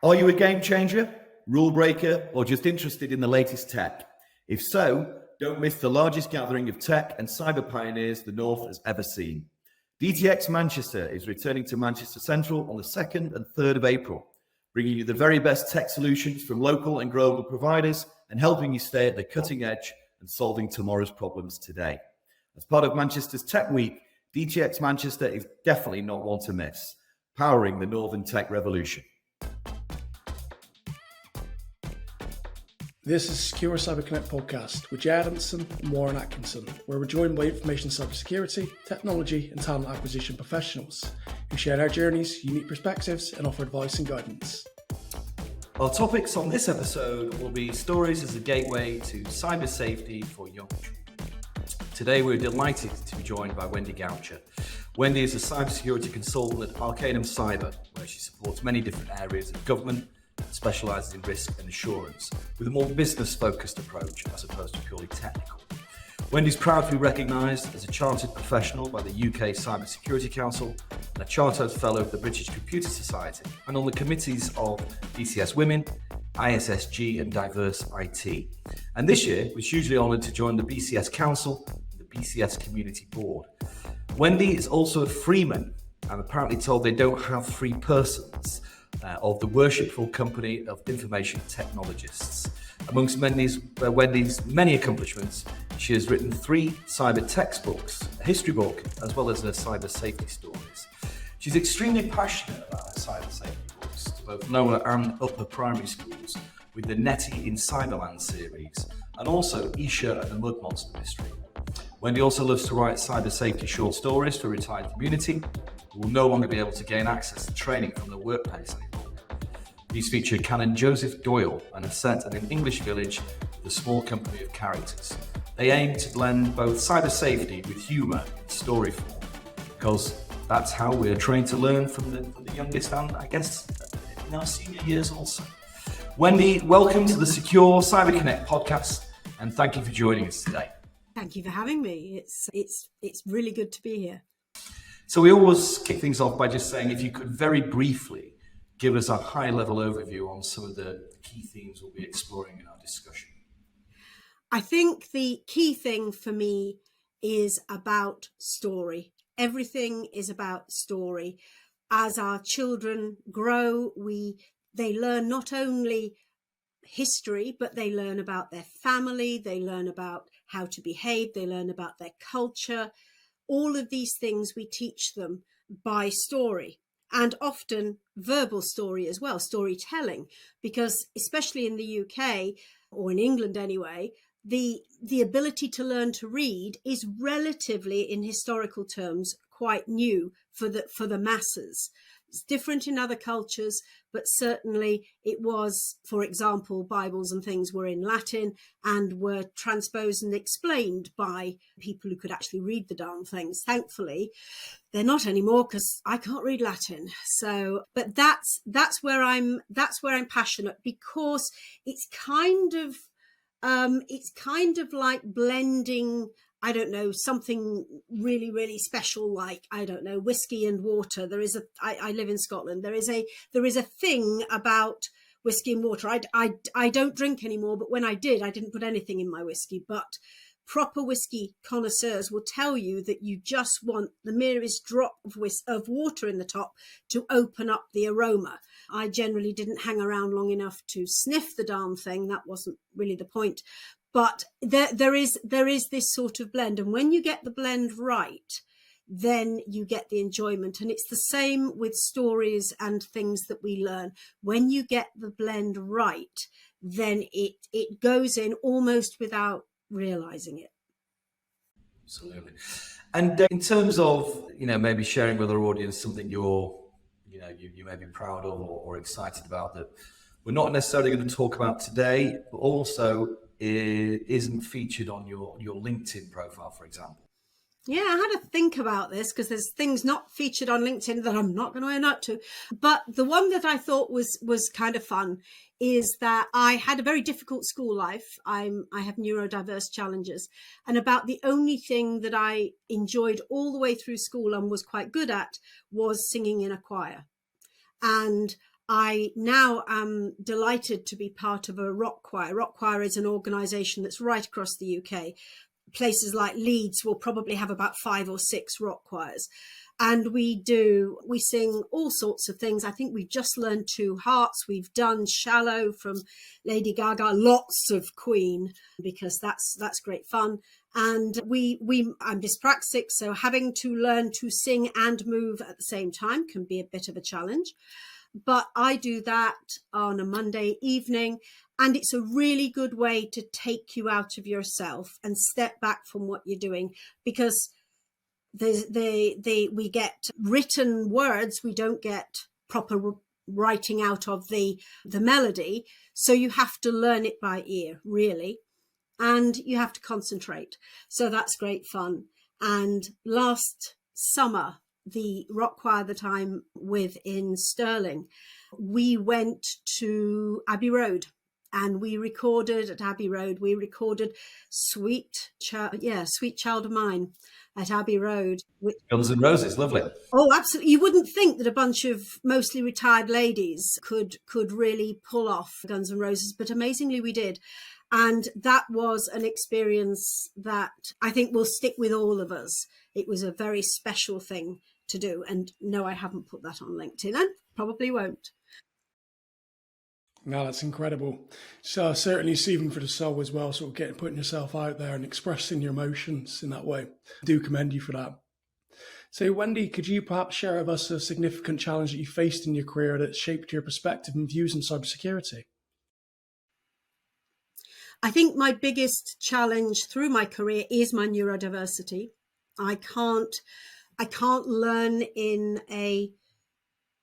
Are you a game changer, rule breaker, or just interested in the latest tech? If so, don't miss the largest gathering of tech and cyber pioneers the North has ever seen. DTX Manchester is returning to Manchester Central on the 2nd and 3rd of April, bringing you the very best tech solutions from local and global providers and helping you stay at the cutting edge and solving tomorrow's problems today. As part of Manchester's Tech Week, DTX Manchester is definitely not one to miss, powering the Northern Tech Revolution. This is Secure Cyber Connect podcast with Adamson and Warren Atkinson, where we're joined by information cybersecurity, technology and talent acquisition professionals who share their journeys, unique perspectives and offer advice and guidance. Our topics on this episode will be stories as a gateway to cyber safety for young children. Today we're delighted to be joined by Wendy Goucher. Wendy is a cybersecurity consultant at Arcanum Cyber, where she supports many different areas of government, specialises in risk and assurance with a more business-focused approach as opposed to purely technical. Wendy's proudly recognised as a chartered professional by the UK Cyber Security Council and a chartered fellow of the British Computer Society and on the committees of DCS Women, ISSG and Diverse IT. And this year was hugely honoured to join the BCS Council and the BCS Community Board. Wendy is also a freeman and apparently told they don't have free persons of the Worshipful Company of Information Technologists. Amongst Wendy's many accomplishments, she has written 3 cyber textbooks, a history book, as well as her cyber safety stories. She's extremely passionate about her cyber safety books, to both lower and upper primary schools, with the Netti in Cyberland series, and also Eesha and the Mud Monster mystery. Wendy also loves to write cyber safety short stories for retired community who will no longer be able to gain access to training from their workplace anymore. These feature Canon Joseph Doyle and are set in an English village with a small company of characters. They aim to blend both cyber safety with humour and story form, because that's how we're trained to learn from the youngest and I guess in our senior years also. Wendy, welcome to the Secure Cyber Connect podcast, and thank you for joining us today. Thank you for having me. It's really good to be here. So we always kick things off by just saying if you could very briefly give us a high-level overview on some of the key themes we'll be exploring in our discussion. I think the key thing for me is about story. Everything is about story. As our children grow, they learn not only history, but they learn about their family, they learn about how to behave, they learn about their culture. All of these things we teach them by story, and often verbal story as well, storytelling, because especially in the UK, or in England anyway, the ability to learn to read is relatively, in historical terms, quite new for the masses. It's different in other cultures, but certainly it was, for example, Bibles and things were in Latin and were transposed and explained by people who could actually read the darn things. Thankfully, they're not anymore because I can't read Latin. So, but that's where I'm passionate, because it's kind of like blending, I don't know, something really, really special, like, I don't know, whiskey and water. I live in Scotland. There is a thing about whiskey and water. I don't drink anymore, but when I did, I didn't put anything in my whiskey. But proper whiskey connoisseurs will tell you that you just want the merest drop of water in the top to open up the aroma. I generally didn't hang around long enough to sniff the darn thing. That wasn't really the point. But there is this sort of blend. And when you get the blend right, then you get the enjoyment. And it's the same with stories and things that we learn. When you get the blend right, then it goes in almost without realizing it. Absolutely. And in terms of, maybe sharing with our audience something you may be proud of or excited about that we're not necessarily going to talk about today, but also it isn't featured on your LinkedIn profile, for example. Yeah, I had to think about this because there's things not featured on LinkedIn that I'm not going to own up to. But the one that I thought was kind of fun is that I had a very difficult school life. I have neurodiverse challenges. And about the only thing that I enjoyed all the way through school and was quite good at was singing in a choir. And I now am delighted to be part of a rock choir. Rock choir is an organisation that's right across the UK. Places like Leeds will probably have about 5 or 6 rock choirs. And we sing all sorts of things. I think we've just learned Two Hearts. We've done Shallow from Lady Gaga, lots of Queen, because that's great fun. And I'm dyspraxic, so having to learn to sing and move at the same time can be a bit of a challenge. But I do that on a Monday evening, and it's a really good way to take you out of yourself and step back from what you're doing, because we get written words, we don't get proper writing out of the melody, so you have to learn it by ear, really, and you have to concentrate. So that's great fun. And last summer, the rock choir that I'm with in Stirling, we went to Abbey Road, and we recorded at Abbey Road. We recorded Sweet Child of Mine at Abbey Road. Guns N' Roses, lovely. Oh, absolutely. You wouldn't think that a bunch of mostly retired ladies could really pull off Guns N' Roses, but amazingly we did. And that was an experience that I think will stick with all of us. It was a very special thing to do. And no, I haven't put that on LinkedIn, and probably won't. No, that's incredible. So certainly soothing for the soul as well, sort of putting yourself out there and expressing your emotions in that way. I do commend you for that. So Wendy, could you perhaps share with us a significant challenge that you faced in your career that shaped your perspective and views on cybersecurity? I think my biggest challenge through my career is my neurodiversity. I can't learn in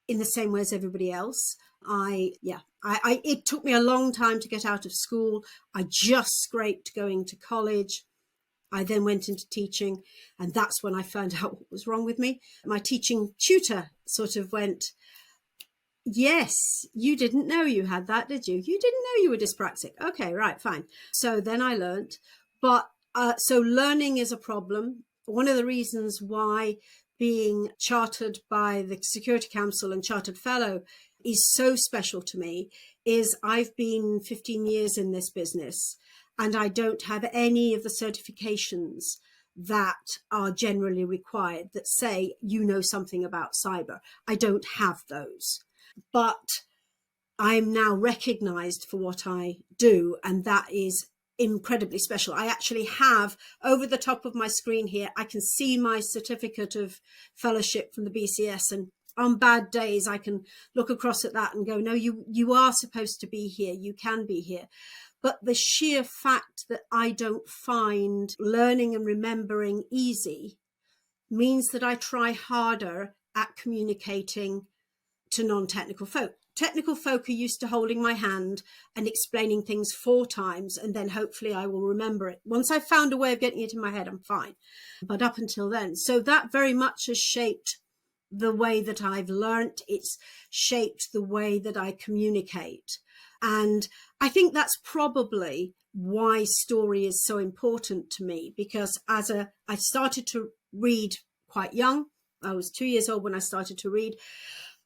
the same way as everybody else. It took me a long time to get out of school. I just scraped going to college. I then went into teaching, and that's when I found out what was wrong with me. My teaching tutor sort of went, "Yes, you didn't know you had that, did you? You didn't know you were dyspraxic. Okay, right, fine." So then I learned. But so learning is a problem. One of the reasons why being chartered by the Security Council and Chartered Fellow is so special to me is I've been 15 years in this business, and I don't have any of the certifications that are generally required that say you know something about cyber. I don't have those. But I am now recognized for what I do, and that is incredibly special. I actually have, over the top of my screen here, I can see my certificate of fellowship from the BCS, and on bad days I can look across at that and go, no, you are supposed to be here, you can be here. But the sheer fact that I don't find learning and remembering easy means that I try harder at communicating to non-technical folk. Technical folk are used to holding my hand and explaining things 4 times, and then hopefully I will remember it. Once I've found a way of getting it in my head, I'm fine. But up until then, so that very much has shaped the way that I've learnt. It's shaped the way that I communicate. And I think that's probably why story is so important to me, because I started to read quite young. I was 2 years old when I started to read.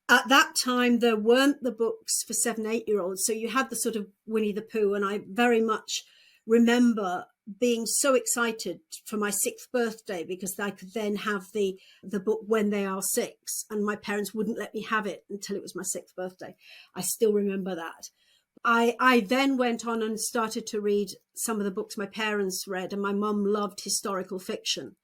At that time, there weren't the books for 7, 8-year-olds. So you had the sort of Winnie the Pooh. And I very much remember being so excited for my 6th birthday, because I could then have the book When They Are 6. And my parents wouldn't let me have it until it was my 6th birthday. I still remember that. I then went on and started to read some of the books my parents read, and my mum loved historical fiction.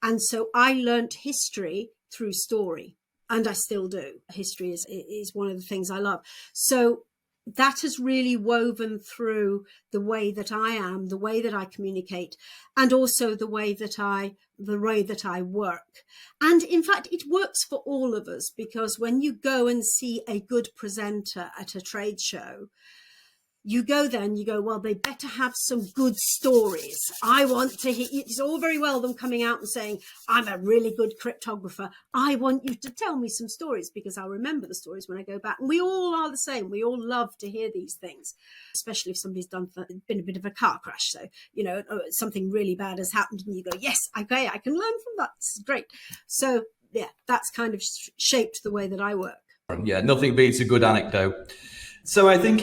And so I learnt history through story. And I still do. History is one of the things I love. So that has really woven through the way that I am, the way that I communicate, and also the way that I work. And in fact, it works for all of us, because when you go and see a good presenter at a trade show, you go there and you go, well, they better have some good stories. I want to hear. It's all very well them coming out and saying, I'm a really good cryptographer. I want you to tell me some stories, because I'll remember the stories when I go back. And we all are the same. We all love to hear these things, especially if somebody's been a bit of a car crash. So, something really bad has happened and you go, yes, okay, I can learn from that. It's great. So yeah, that's kind of shaped the way that I work. Yeah, nothing beats a good anecdote. So I think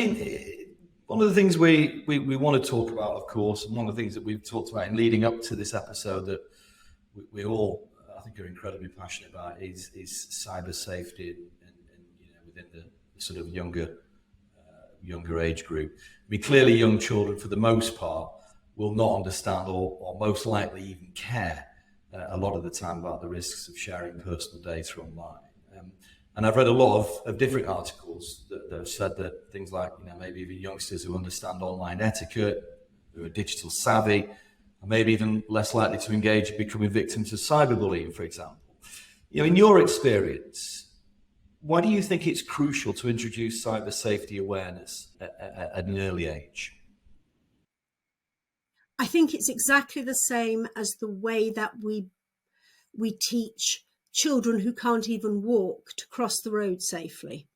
one of the things we want to talk about, of course, and one of the things that we've talked about in leading up to this episode that we all, I think, are incredibly passionate about is cyber safety and within the sort of younger age group. I mean, clearly young children, for the most part, will not understand or most likely even care a lot of the time about the risks of sharing personal data online. And I've read a lot of different articles that have said that things like, maybe even youngsters who understand online etiquette, who are digital savvy, are maybe even less likely to engage in becoming victims of cyberbullying, for example. In your experience, why do you think it's crucial to introduce cyber safety awareness at an early age? I think it's exactly the same as the way that we teach children who can't even walk to cross the road safely.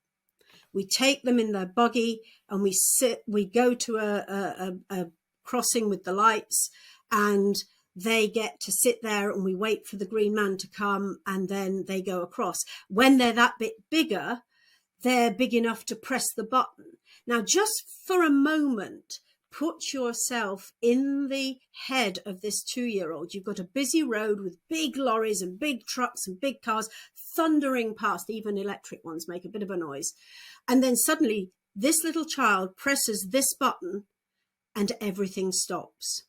We take them in their buggy and we go to a crossing with the lights, and they get to sit there and we wait for the green man to come, and then they go across. When they're that bit bigger, they're big enough to press the button. Now, just for a moment, put yourself in the head of this 2-year-old. You've got a busy road with big lorries and big trucks and big cars thundering past. Even electric ones make a bit of a noise. And then suddenly this little child presses this button and everything stops.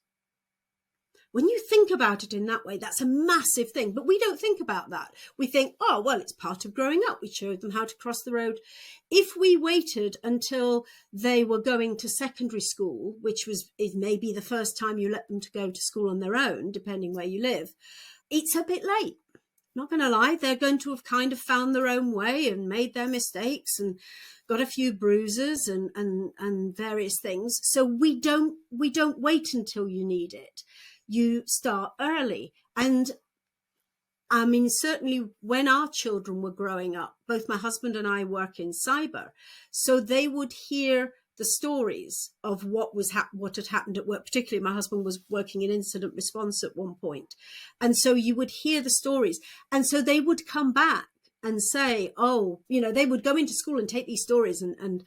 When you think about it in that way, that's a massive thing. But we don't think about that. We think, oh, well, it's part of growing up. We showed them how to cross the road. If we waited until they were going to secondary school, which is maybe the first time you let them to go to school on their own, depending where you live, it's a bit late. Not going to lie, they're going to have kind of found their own way and made their mistakes and got a few bruises and various things. So we don't wait until you need it. You start early. And I mean, certainly when our children were growing up, both my husband and I work in cyber, so they would hear the stories of what had happened at work. Particularly, my husband was working in incident response at one point. And so you would hear the stories. And so they would come back and say, oh, they would go into school and take these stories. And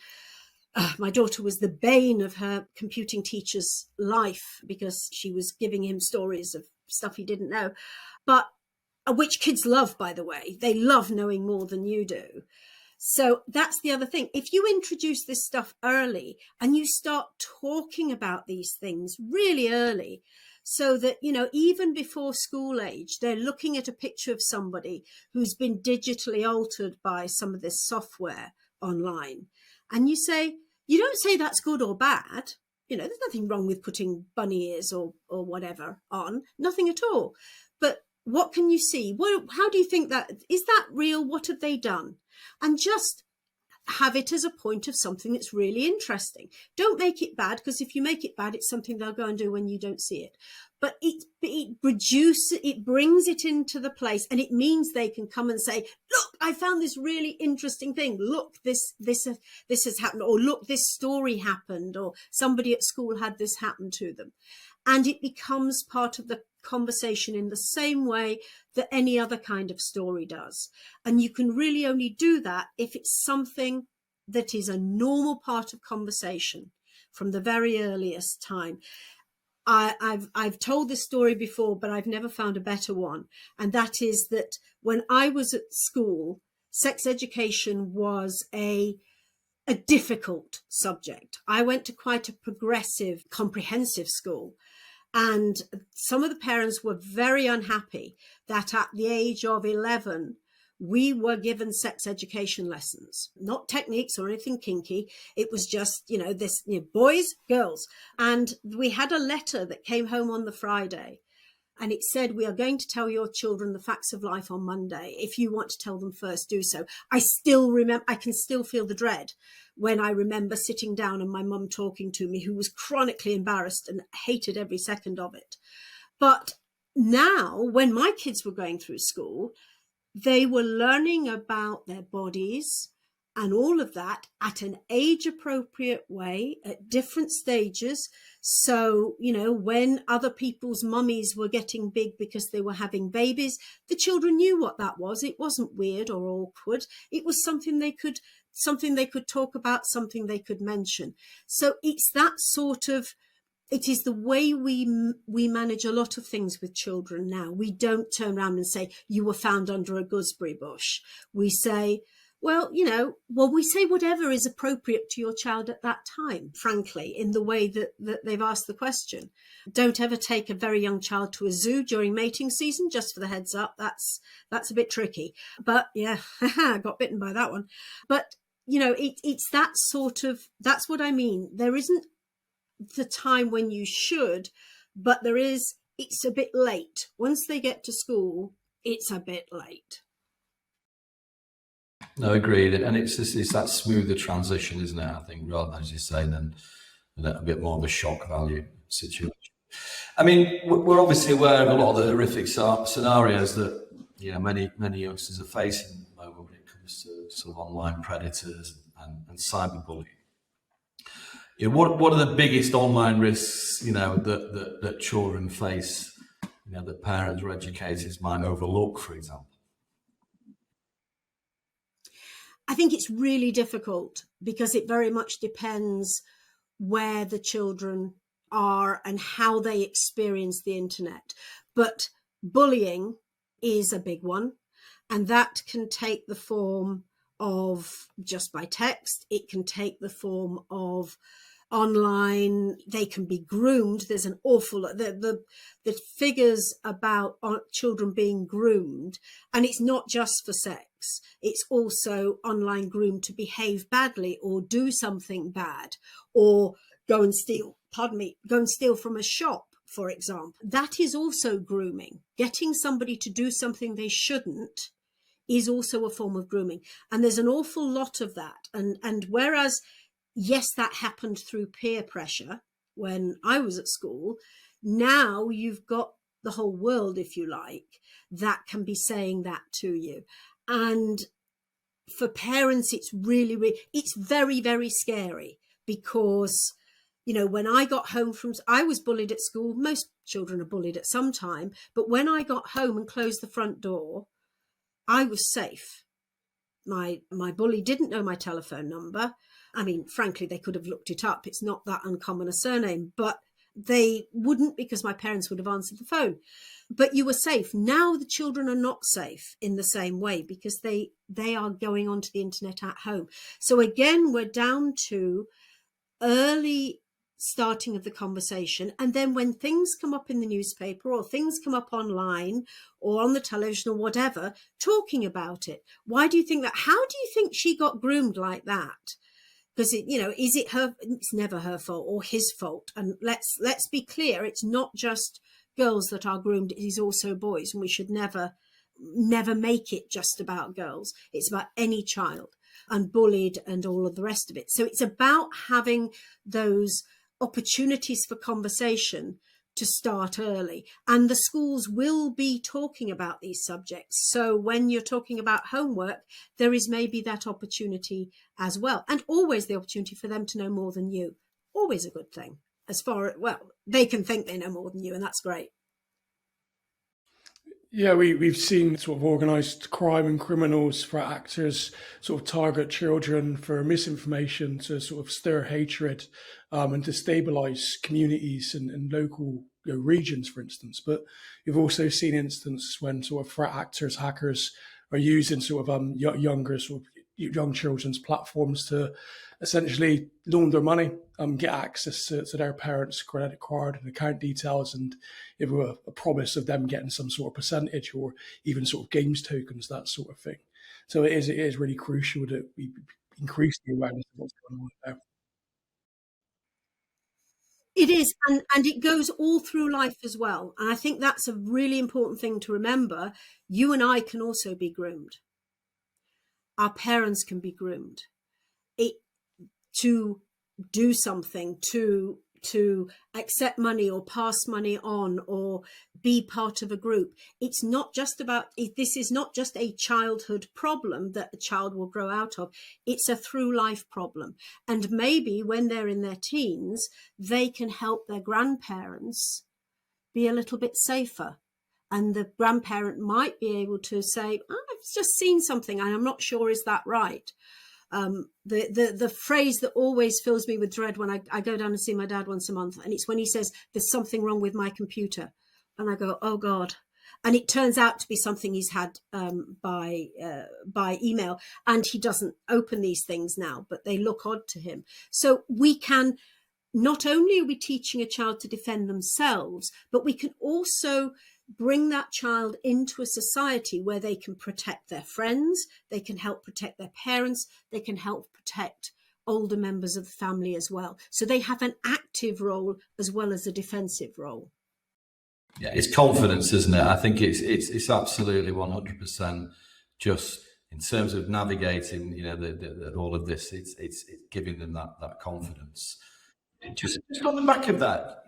my daughter was the bane of her computing teacher's life because she was giving him stories of stuff he didn't know. But which kids love, by the way. They love knowing more than you do. So that's the other thing. If you introduce this stuff early and you start talking about these things really early, so that, even before school age, they're looking at a picture of somebody who's been digitally altered by some of this software online. And you don't say that's good or bad. There's nothing wrong with putting bunny ears or whatever on, nothing at all. But what can you see? How do you think is that real? What have they done? And just have it as a point of something that's really interesting. Don't make it bad, because if you make it bad, it's something they'll go and do when you don't see it. But it brings it into the place, and it means they can come and say, look, I found this really interesting thing. Look, this has happened, or look, this story happened, or somebody at school had this happen to them. And it becomes part of the conversation in the same way that any other kind of story does. And you can really only do that if it's something that is a normal part of conversation from the very earliest time. I've told this story before, but I've never found a better one. And that is that when I was at school, sex education was a difficult subject. I went to quite a progressive, comprehensive school. And some of the parents were very unhappy that at the age of 11, we were given sex education lessons, not techniques or anything kinky. It was just, boys, girls. And we had a letter that came home on the Friday, and it said, we are going to tell your children the facts of life on Monday. If you want to tell them first, do so. I can still feel the dread when I remember sitting down and my mum talking to me, who was chronically embarrassed and hated every second of it. But now, when my kids were going through school, they were learning about their bodies and all of that at an age appropriate way at different stages. So, when other people's mummies were getting big because they were having babies, the children knew what that was. It wasn't weird or awkward. It was something they could talk about, something they could mention. So it's that sort of, it is the way we manage a lot of things with children now. We don't turn around and say, you were found under a gooseberry bush. We say, we say whatever is appropriate to your child at that time, frankly, in the way that they've asked the question. Don't ever take a very young child to a zoo during mating season, just for the heads up. That's a bit tricky. But yeah, I got bitten by that one. But, it's that sort of, that's what I mean. There isn't the time when you should, but it's a bit late. Once they get to school, it's a bit late. No, agreed. And it's that smoother transition, isn't it? I think, rather than, as you say, then a bit more of a shock value situation. I mean, we're obviously aware of a lot of the horrific scenarios that many youngsters are facing at the moment when it comes to sort of online predators and cyberbullying. What are the biggest online risks that children face? That parents or educators might overlook, for example. I think it's really difficult because it very much depends where the children are and how they experience the internet. But bullying is a big one, and that can take the form of just by text. It can take the form of online. They can be groomed. There's an awful lot. The figures about children being groomed, and it's not just for sex. It's also online groomed to behave badly or do something bad or go and steal from a shop, for example. That is also grooming. Getting somebody to do something they shouldn't is also a form of grooming. And there's an awful lot of that. And whereas, yes, that happened through peer pressure when I was at school, now you've got the whole world, if you like, that can be saying that to you. And for parents, it's it's very, very scary because, when I got home I was bullied at school. Most children are bullied at some time. But when I got home and closed the front door, I was safe. My bully didn't know my telephone number. I mean, frankly, they could have looked it up. It's not that uncommon a surname, but they wouldn't because my parents would have answered the phone. But you were safe. Now the children are not safe in the same way because they are going onto the internet at home. So again, we're down to early starting of the conversation. And then when things come up in the newspaper or things come up online or on the television or whatever, talking about it. Why do you think that? How do you think she got groomed like that? Because is it her? It's never her fault or his fault. And let's be clear, it's not just girls that are groomed, it is also boys, and we should never make it just about girls. It's about any child and bullied and all of the rest of it. So it's about having those opportunities for conversation to start early, and the schools will be talking about these subjects. So when you're talking about homework, there is maybe that opportunity as well, and always the opportunity for them to know more than you. Always a good thing. They can think they know more than you, and that's great. Yeah, we've seen sort of organised crime and criminals, threat actors sort of target children for misinformation to sort of stir hatred and destabilise communities and local regions, for instance. But you've also seen instances when sort of threat actors, hackers are using sort of young children's platforms to essentially launder money, get access to their parents' credit card and account details, and give a promise of them getting some sort of percentage or even sort of games tokens, that sort of thing. So it is really crucial that we increase the awareness of what's going on there. It is, and it goes all through life as well. And I think that's a really important thing to remember. You and I can also be groomed. Our parents can be groomed. To do something, to to accept money or pass money on or be part of a group. It's not just about, this is not just a childhood problem that a child will grow out of. It's a through life problem. And maybe when they're in their teens, they can help their grandparents be a little bit safer. And the grandparent might be able to say, I've just seen something and I'm not sure, is that right? The phrase that always fills me with dread when I go down and see my dad once a month, and it's when he says, there's something wrong with my computer. And I go, oh God. And it turns out to be something he's had by email, and he doesn't open these things now, but they look odd to him. So we can, not only are we teaching a child to defend themselves, but we can also bring that child into a society where they can protect their friends, they can help protect their parents, they can help protect older members of the family as well. So they have an active role as well as a defensive role. Yeah, it's confidence, isn't it? I think it's absolutely 100% just in terms of navigating, all of this. It's giving them that confidence. Just on the back of that,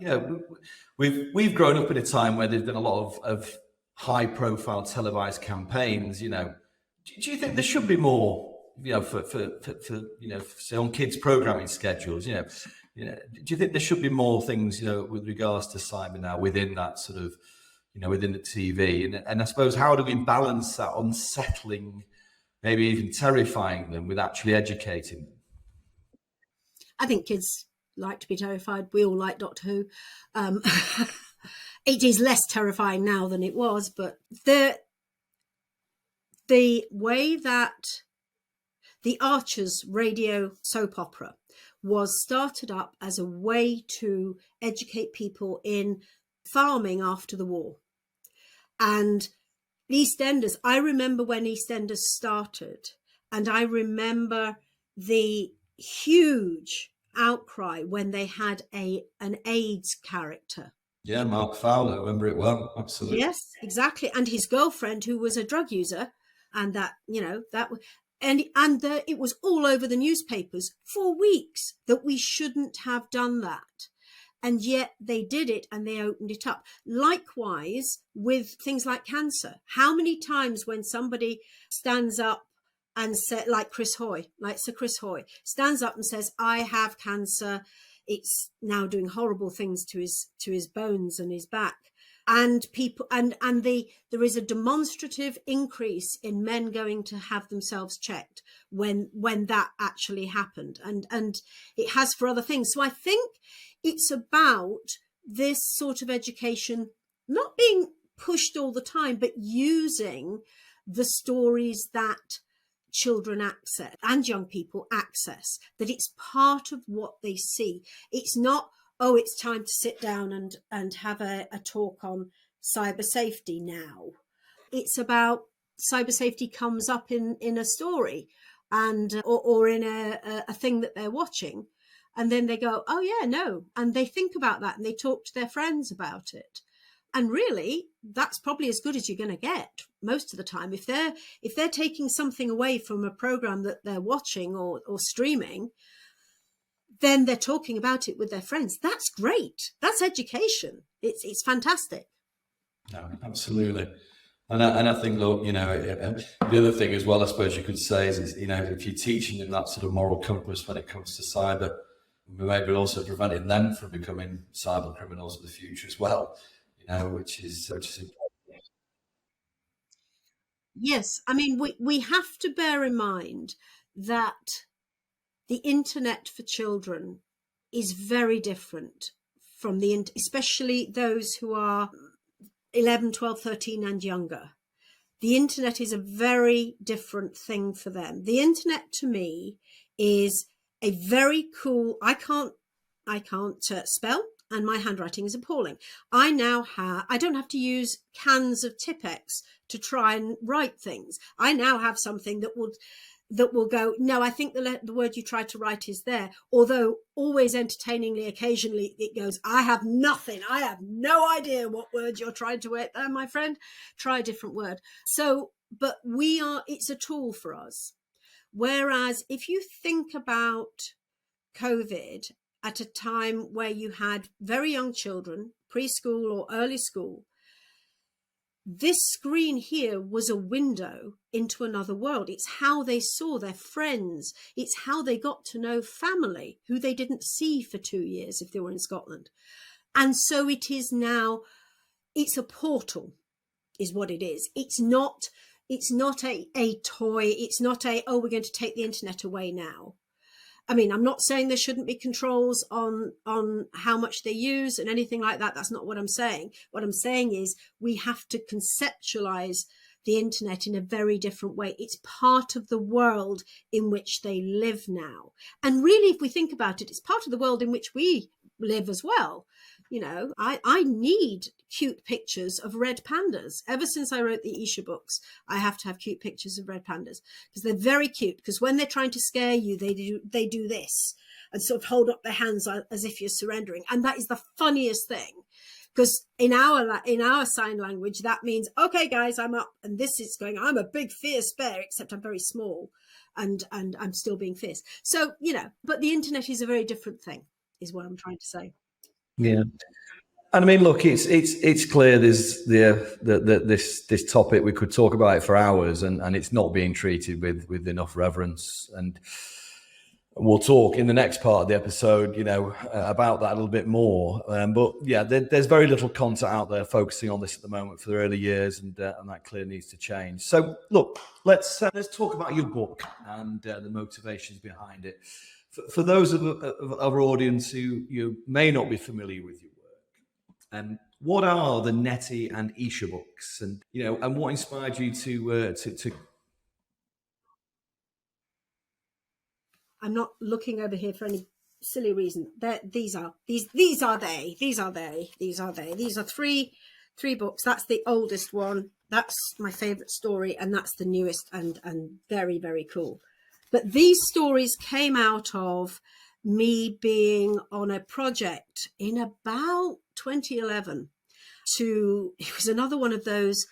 we've grown up in a time where there's been a lot of high-profile televised campaigns. Do you think there should be more? For say on kids' programming schedules. Do you think there should be more things? With regards to cyber now within that sort of, within the TV, and I suppose how do we balance that unsettling, maybe even terrifying them with actually educating them? I think kids like to be terrified. We all like Doctor Who. It is less terrifying now than it was, but the way that the Archers radio soap opera was started up as a way to educate people in farming after the war. And EastEnders, I remember when EastEnders started, and I remember the huge outcry when they had an AIDS character. Yeah, Mark Fowler, I remember it well, absolutely. Yes, exactly. And his girlfriend, who was a drug user, and it was all over the newspapers for weeks that we shouldn't have done that. And yet they did it and they opened it up. Likewise with things like cancer. How many times when somebody stands up and said, like Sir Chris Hoy, stands up and says, I have cancer. It's now doing horrible things to his bones and his back. And people, there is a demonstrative increase in men going to have themselves checked when that actually happened. And it has for other things. So I think it's about this sort of education, not being pushed all the time, but using the stories that children access and young people access, that it's part of what they see. It's not, oh, it's time to sit down and have a talk on cyber safety now. It's about cyber safety comes up in a story and or in a thing that they're watching, and then they go, oh yeah, no, and they think about that and they talk to their friends about it. And really, that's probably as good as you're going to get most of the time. If they're taking something away from a program that they're watching or streaming, then they're talking about it with their friends. That's great. That's education. It's fantastic. No, absolutely. And I think, look, the other thing as well, I suppose you could say is, if you're teaching them that sort of moral compass when it comes to cyber, we maybe also preventing them from becoming cyber criminals in the future as well. Which is important. Yes, I mean, we have to bear in mind that the internet for children is very different from especially those who are 11, 12, 13 and younger. The internet is a very different thing for them. The internet to me is a very cool, I can't spell, and my handwriting is appalling. I don't have to use cans of Tipp-Ex to try and write things. I now have something that will go, no, I think the word you tried to write is there. Although always entertainingly, occasionally it goes, I have nothing. I have no idea what word you're trying to write there, my friend. Try a different word. So, but it's a tool for us. Whereas if you think about COVID at a time where you had very young children, preschool or early school. This screen here was a window into another world. It's how they saw their friends. It's how they got to know family who they didn't see for 2 years if they were in Scotland. And so it is now, it's a portal is what it is. It's not a toy. It's not oh, we're going to take the internet away now. I mean, I'm not saying there shouldn't be controls on how much they use and anything like that. That's not what I'm saying. What I'm saying is we have to conceptualize the internet in a very different way. It's part of the world in which they live now. And really, if we think about it, it's part of the world in which we live as well. You know, I need cute pictures of red pandas. Ever since I wrote the Eesha books, I have to have cute pictures of red pandas because they're very cute. Because when they're trying to scare you, they do this and sort of hold up their hands as if you're surrendering. And that is the funniest thing, because in our sign language, that means, okay, guys, I'm up. And this is going, I'm a big, fierce bear, except I'm very small and I'm still being fierce. So, you know, but the internet is a very different thing, is what I'm trying to say. Yeah. And I mean, look, it's clear there's this topic, we could talk about it for hours, and it's not being treated with enough reverence. And we'll talk in the next part of the episode, you know, about that a little bit more. But yeah, there's very little content out there focusing on this at the moment for the early years, and that clearly needs to change. So look, let's talk about your book and the motivations behind it. For those of our audience who you may not be familiar with your work, what are the Nettie and Eesha books, and you know, and what inspired you to? I'm not looking over here for any silly reason. These are three books. That's the oldest one. That's my favorite story, and that's the newest and very, very cool. But these stories came out of me being on a project in about 2011. It was another one of those,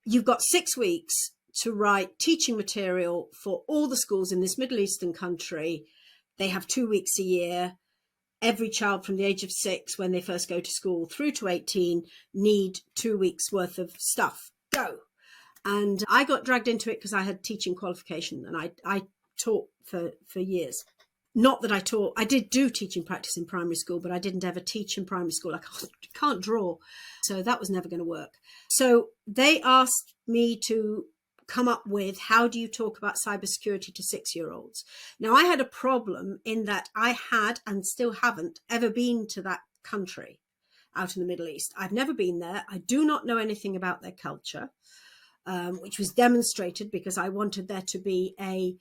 you've got 6 weeks to write teaching material for all the schools in this Middle Eastern country. They have 2 weeks a year. Every child from the age of 6, when they first go to school, through to 18, need 2 weeks worth of stuff. Go. And I got dragged into it because I had teaching qualification, and I taught for years. Not that I did do teaching practice in primary school, but I didn't ever teach in primary school. I can't draw. So that was never going to work. So they asked me to come up with, how do you talk about cybersecurity to 6-year-olds? Now, I had a problem in that I had and still haven't ever been to that country out in the Middle East. I've never been there. I do not know anything about their culture, which was demonstrated because I wanted there to be a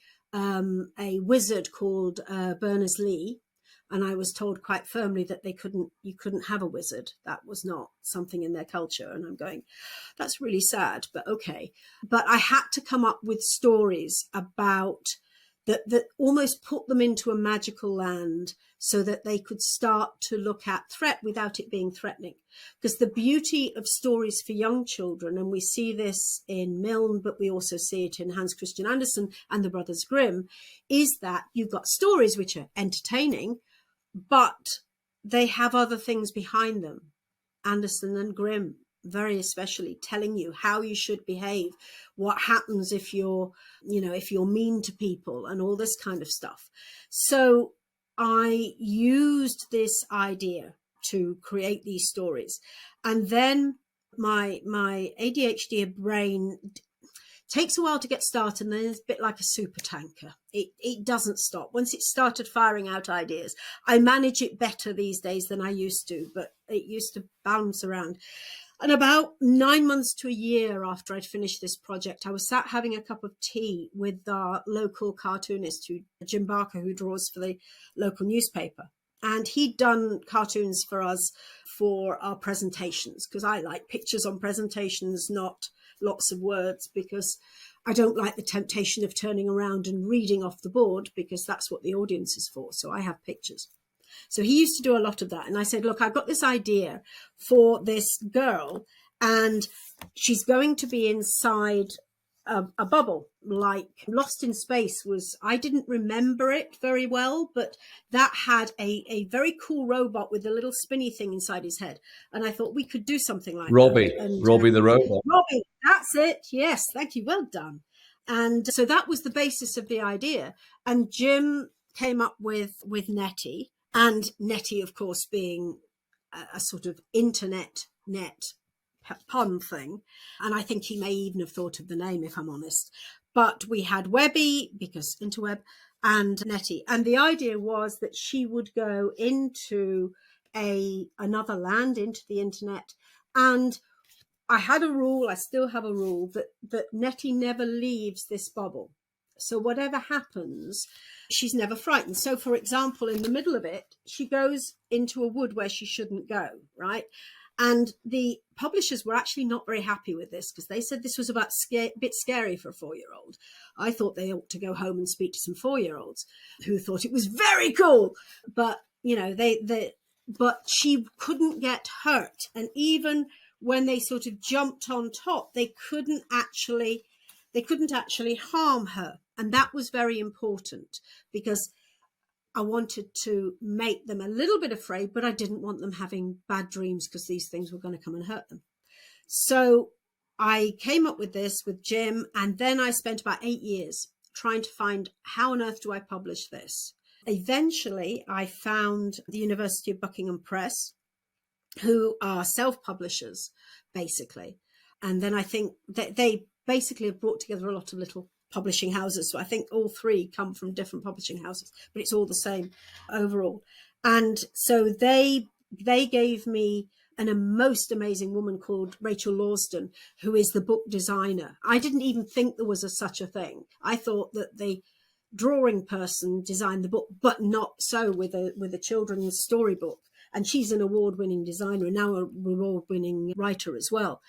wizard called Berners-Lee, and I was told quite firmly that you couldn't have a wizard. That was not something in their culture. And I'm going, that's really sad, but okay. But I had to come up with stories about that almost put them into a magical land so that they could start to look at threat without it being threatening. Because the beauty of stories for young children, and we see this in Milne, but we also see it in Hans Christian Andersen and the Brothers Grimm, is that you've got stories which are entertaining, but they have other things behind them. Andersen and Grimm, very especially, telling you how you should behave, what happens if you're mean to people, and all this kind of stuff. So I used this idea to create these stories. And then my ADHD brain takes a while to get started, and then it's a bit like a super tanker. It doesn't stop. Once it started firing out ideas, I manage it better these days than I used to, but it used to bounce around. And about 9 months to a year after I'd finished this project, I was sat having a cup of tea with our local cartoonist, Jim Barker, who draws for the local newspaper. And he'd done cartoons for us for our presentations, because I like pictures on presentations, not lots of words, because I don't like the temptation of turning around and reading off the board, because that's what the audience is for. So I have pictures. So he used to do a lot of that. And I said, look, I've got this idea for this girl, and she's going to be inside a bubble, like Lost in Space was, I didn't remember it very well, but that had a very cool robot with a little spinny thing inside his head. And I thought we could do something like Robbie, that. And, Robbie the robot. Robbie, that's it. Yes, thank you. Well done. And so that was the basis of the idea. And Jim came up with Netti, and Netti, of course, being a sort of internet pun thing. And I think he may even have thought of the name, if I'm honest. But we had Webby, because interweb, and Netti. And the idea was that she would go into another land, into the internet. And I had a rule, I still have a rule, that Netti never leaves this bubble. So whatever happens, she's never frightened. So, for example, in the middle of it, she goes into a wood where she shouldn't go, right? And the publishers were actually not very happy with this, because they said this was a bit scary for a 4-year-old. I thought they ought to go home and speak to some 4-year-olds who thought it was very cool. But, you know, but she couldn't get hurt. And even when they sort of jumped on top, they couldn't actually harm her. And that was very important, because I wanted to make them a little bit afraid, but I didn't want them having bad dreams, because these things were going to come and hurt them. So I came up with this with Jim, and then I spent about 8 years trying to find, how on earth do I publish this? Eventually, I found the University of Buckingham Press, who are self-publishers, basically. And then I think that they basically have brought together a lot of little publishing houses. So I think all three come from different publishing houses, but it's all the same overall. And so they gave me a most amazing woman called Rachel Lawston, who is the book designer. I didn't even think there was such a thing. I thought that the drawing person designed the book, but not so with a children's storybook. And she's an award-winning designer and now an award-winning writer as well.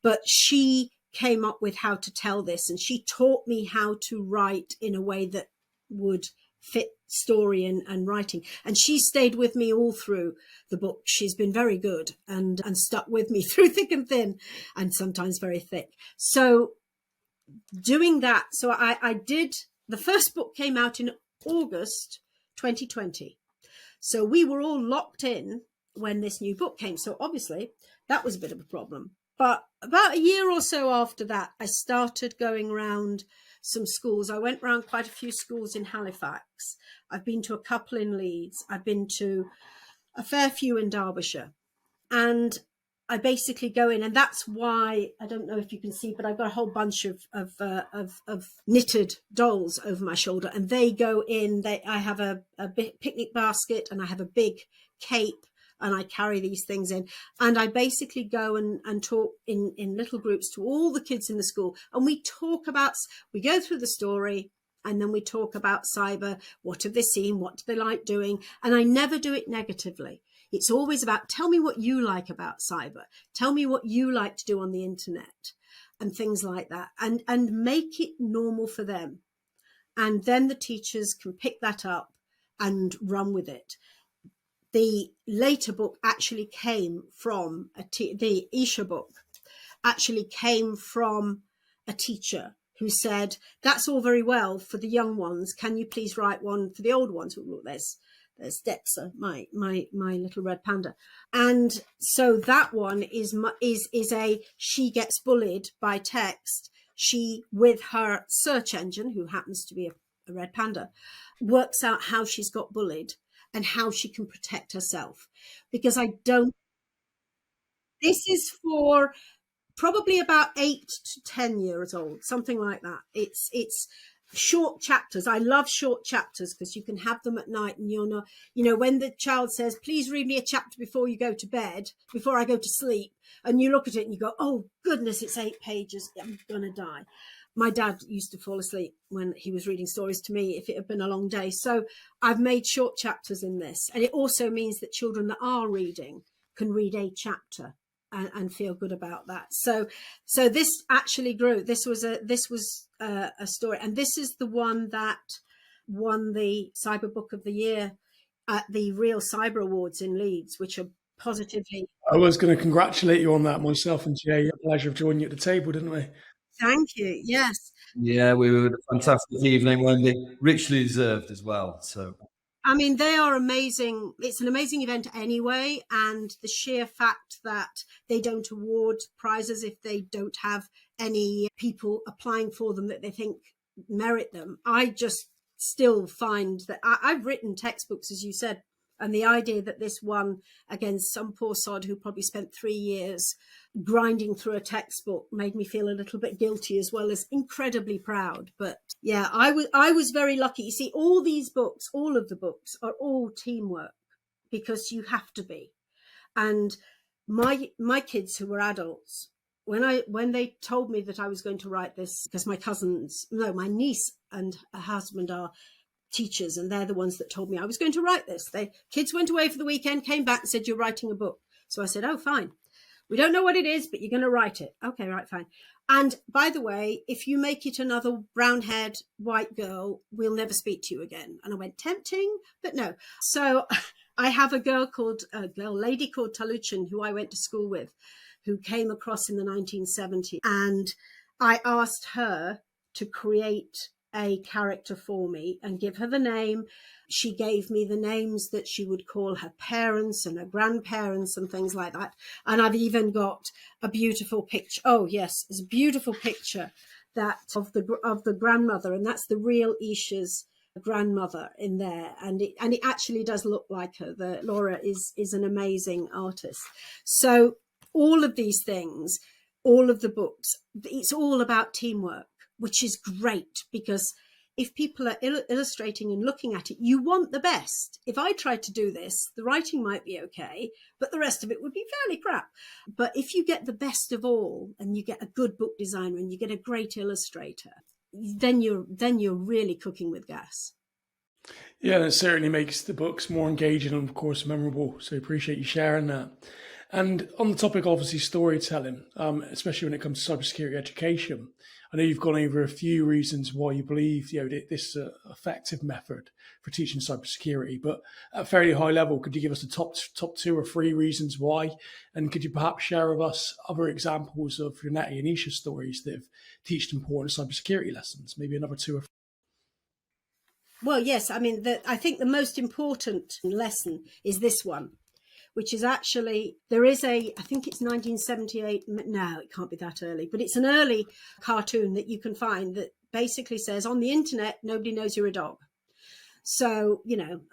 But she came up with how to tell this, and she taught me how to write in a way that would fit story and writing. And she stayed with me all through the book. She's been very good and stuck with me through thick and thin, and sometimes very thick. So doing that, so I did, the first book came out in August 2020. So we were all locked in when this new book came. So obviously that was a bit of a problem. But about a year or so after that, I started going around some schools. I went around quite a few schools in Halifax. I've been to a couple in Leeds. I've been to a fair few in Derbyshire. And I basically go in, and that's why, I don't know if you can see, but I've got a whole bunch of knitted dolls over my shoulder, and they go in. I have a big picnic basket, and I have a big cape, and I carry these things in, and I basically go and talk in little groups to all the kids in the school, and we go through the story, and then we talk about cyber. What have they seen? What do they like doing? And I never do it negatively. It's always about, tell me what you like about cyber. Tell me what you like to do on the internet and things like that, and make it normal for them. And then the teachers can pick that up and run with it. The later book actually came from the Eesha book actually came from a teacher who said, that's all very well for the young ones. Can you please write one for the old ones? There's Dexa, my little red panda. And so that one is she gets bullied by text. She, with her search engine, who happens to be a red panda, works out how she's got bullied and how she can protect herself. Because this is for probably about 8 to 10 years old, something like that. It's short chapters. I love short chapters because you can have them at night, and you're not, when the child says, please read me a chapter before you go to bed, before I go to sleep, and you look at it and you go, oh goodness, it's 8 pages. I'm gonna die. My dad used to fall asleep when he was reading stories to me if it had been a long day. So I've made short chapters in this. And it also means that children that are reading can read a chapter and feel good about that. So this actually grew. This was a story. And this is the one that won the Cyber Book of the Year at the Real Cyber Awards in Leeds, which are positively... I was going to congratulate you on that myself, and Jay, a pleasure of joining you at the table, didn't we? Thank you. Yes. Yeah, we were a fantastic evening, Wendy. Richly deserved as well. So I mean, they are amazing. It's an amazing event anyway. And the sheer fact that they don't award prizes if they don't have any people applying for them that they think merit them. I just still find that I've written textbooks, as you said, and the idea that this one against some poor sod who probably spent 3 years grinding through a textbook made me feel a little bit guilty as well as incredibly proud. But yeah, I was very lucky. You see, all these books, all of the books are all teamwork because you have to be. And my kids who were adults, when they told me that I was going to write this, because my niece and her husband are teachers, and they're the ones that told me I was going to write this. Kids went away for the weekend, came back and said, "You're writing a book." So I said, "Oh, fine. We don't know what it is, but you're going to write it." Okay, right, fine. And by the way, if you make it another brown-haired white girl, we'll never speak to you again. And I went, tempting, but no. So I have a lady called Taluchin, who I went to school with, who came across in the 1970s. And I asked her to create a character for me and give her the name. She gave me the names that she would call her parents and her grandparents and things like that. And I've even got a beautiful picture. Oh yes, it's a beautiful picture of the grandmother, and that's the real Eesha's grandmother in there. And it actually does look like her. Laura is an amazing artist. So all of these things, all of the books, it's all about teamwork, which is great, because if people are illustrating and looking at it, you want the best. If I tried to do this, the writing might be okay, but the rest of it would be fairly crap. But if you get the best of all, and you get a good book designer and you get a great illustrator, then you're really cooking with gas. Yeah, that certainly makes the books more engaging and, of course, memorable. So appreciate you sharing that. And on the topic, obviously, storytelling, especially when it comes to cybersecurity education, I know you've gone over a few reasons why you believe this effective method for teaching cybersecurity. But at a fairly high level, could you give us the top 2 or 3 reasons why? And could you perhaps share with us other examples of your Nettie and Eesha stories that have taught important cybersecurity lessons? Maybe another 2 or 3. Well, yes. I mean, I think the most important lesson is this one, which is actually, I think it's 1978. No, it can't be that early, but it's an early cartoon that you can find that basically says, on the internet, nobody knows you're a dog. So,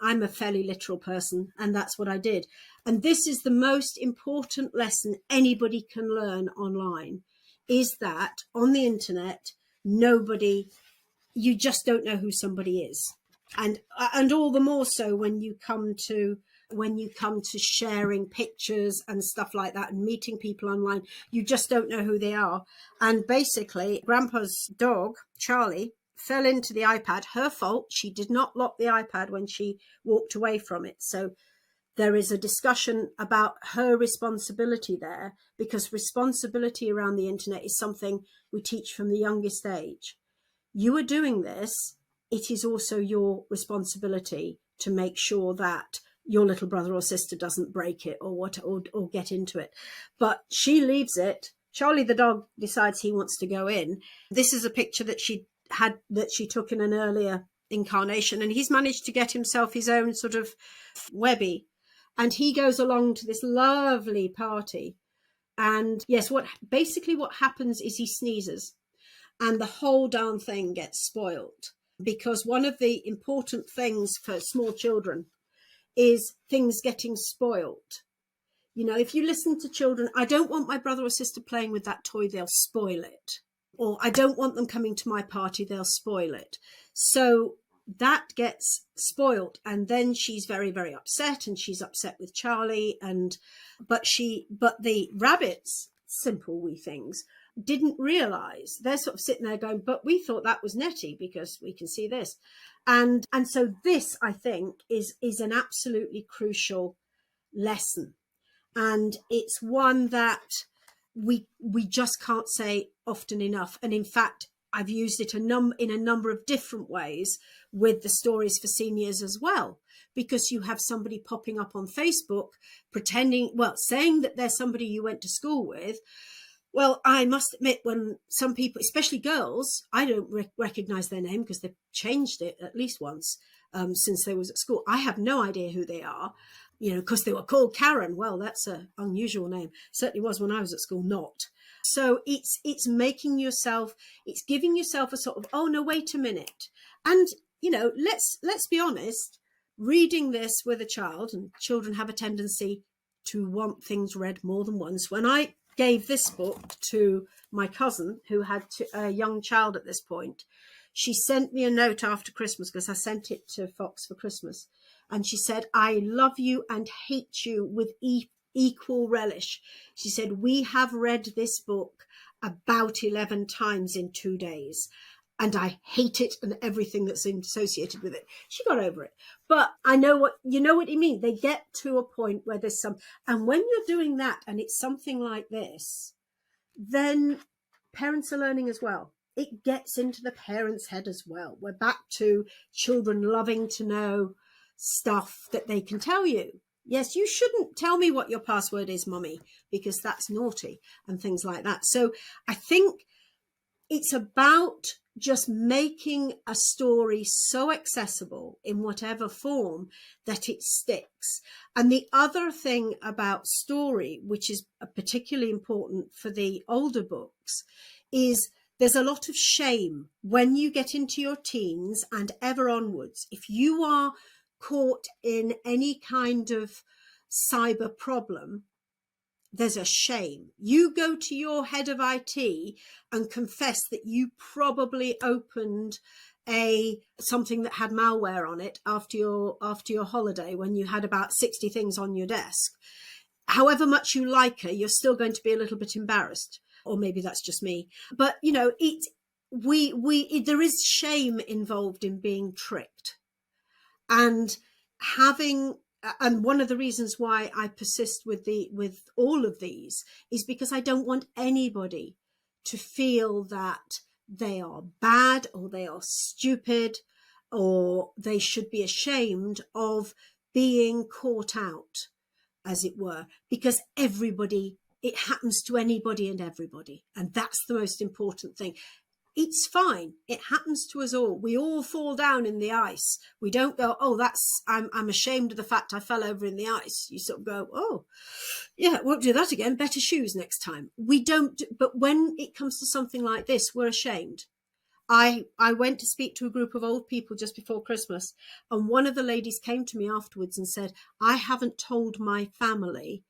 I'm a fairly literal person, and that's what I did. And this is the most important lesson anybody can learn online, is that on the internet, you just don't know who somebody is. And all the more so when you come to sharing pictures and stuff like that and meeting people online, you just don't know who they are. And basically, Grandpa's dog, Charlie, fell into the iPad. Her fault. She did not lock the iPad when she walked away from it. So there is a discussion about her responsibility there, because responsibility around the internet is something we teach from the youngest age. You are doing this. It is also your responsibility to make sure that your little brother or sister doesn't break it or get into it. But she leaves it. Charlie the dog decides he wants to go in. This is a picture that she took in an earlier incarnation, and he's managed to get himself his own sort of Webby, and he goes along to this lovely party. And yes, what happens is he sneezes, and the whole darn thing gets spoiled, because one of the important things for small children is things getting spoiled. If you listen to children, I don't want my brother or sister playing with that toy, they'll spoil it. Or I don't want them coming to my party, they'll spoil it. So that gets spoiled. And then she's very, very upset, and she's upset with Charlie. But the rabbits, simple wee things, didn't realize. They're sort of sitting there going, but we thought that was Netti because we can see this. And so this, I think, is an absolutely crucial lesson. And it's one that we just can't say often enough. And in fact, I've used it in a number of different ways with the stories for seniors as well, because you have somebody popping up on Facebook saying that they're somebody you went to school with. Well, I must admit, when some people, especially girls, I don't recognize their name because they've changed it at least once since they was at school. I have no idea who they are, because they were called Karen. Well, that's an unusual name. Certainly was when I was at school, not. So it's making yourself, it's giving yourself a sort of, oh no, wait a minute. And, let's be honest, reading this with a child, and children have a tendency to want things read more than once. When I gave this book to my cousin who had a young child at this point, she sent me a note after Christmas, because I sent it to Fox for Christmas. And she said, I love you and hate you with equal relish. She said, we have read this book about 11 times in 2 days. And I hate it and everything that's associated with it. She got over it. But I know what you mean. They get to a point where there's and when you're doing that and it's something like this, then parents are learning as well. It gets into the parents' head as well. We're back to children loving to know stuff that they can tell you. Yes, you shouldn't tell me what your password is, mummy, because that's naughty and things like that. So I think it's about just making a story so accessible in whatever form that it sticks. And the other thing about story, which is particularly important for the older books, is there's a lot of shame when you get into your teens and ever onwards. If you are caught in any kind of cyber problem, there's a shame. You go to your head of IT and confess that you probably opened something that had malware on it after your holiday, when you had about 60 things on your desk. However much you like her, you're still going to be a little bit embarrassed. Or maybe that's just me. But there is shame involved in being tricked. And one of the reasons why I persist with all of these is because I don't want anybody to feel that they are bad or they are stupid or they should be ashamed of being caught out, as it were, because it happens to anybody and everybody. And that's the most important thing. It's fine. It happens to us all. We all fall down in the ice. We don't go, oh, I'm ashamed of the fact I fell over in the ice. You sort of go, oh, yeah, won't do that again. Better shoes next time. We don't. But when it comes to something like this, we're ashamed. I went to speak to a group of old people just before Christmas, and one of the ladies came to me afterwards and said, I haven't told my family,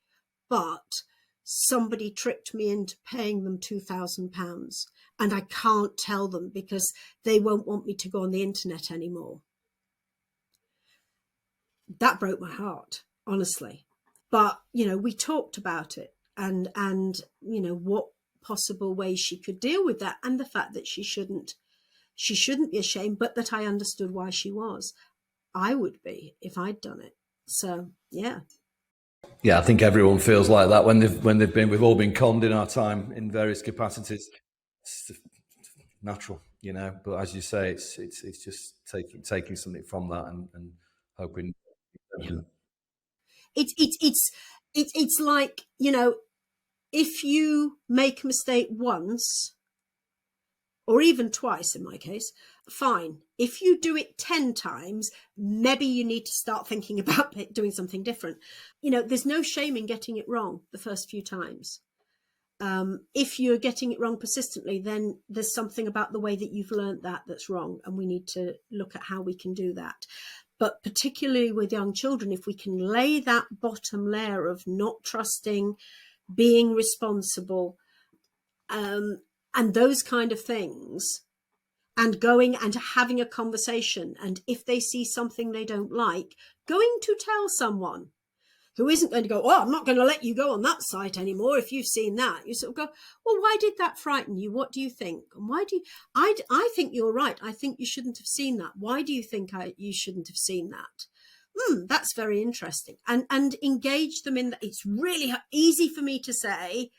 but somebody tricked me into paying them £2,000. And I can't tell them because they won't want me to go on the internet anymore. That broke my heart, honestly. But, we talked about it and what possible ways she could deal with that, and the fact that she shouldn't be ashamed, but that I understood why she was. I would be if I'd done it. So, yeah. Yeah, I think everyone feels like that we've all been conned in our time in various capacities. It's natural, but as you say, it's just taking something from that and hoping. It's like, if you make a mistake once, or even twice in my case, fine. If you do it 10 times, maybe you need to start thinking about doing something different. There's no shame in getting it wrong the first few times. If you're getting it wrong persistently, then there's something about the way that you've learned that's wrong, and we need to look at how we can do that. But particularly with young children, if we can lay that bottom layer of not trusting, being responsible, and those kind of things, and going and having a conversation, and if they see something they don't like, going to tell someone who isn't going to go, oh, I'm not going to let you go on that site anymore if you've seen that. You sort of go, well, why did that frighten you? What do you think? And why do you, I think you're right. I think you shouldn't have seen that. Why do you think you shouldn't have seen that? That's very interesting. And engage them in that. It's really easy for me to say,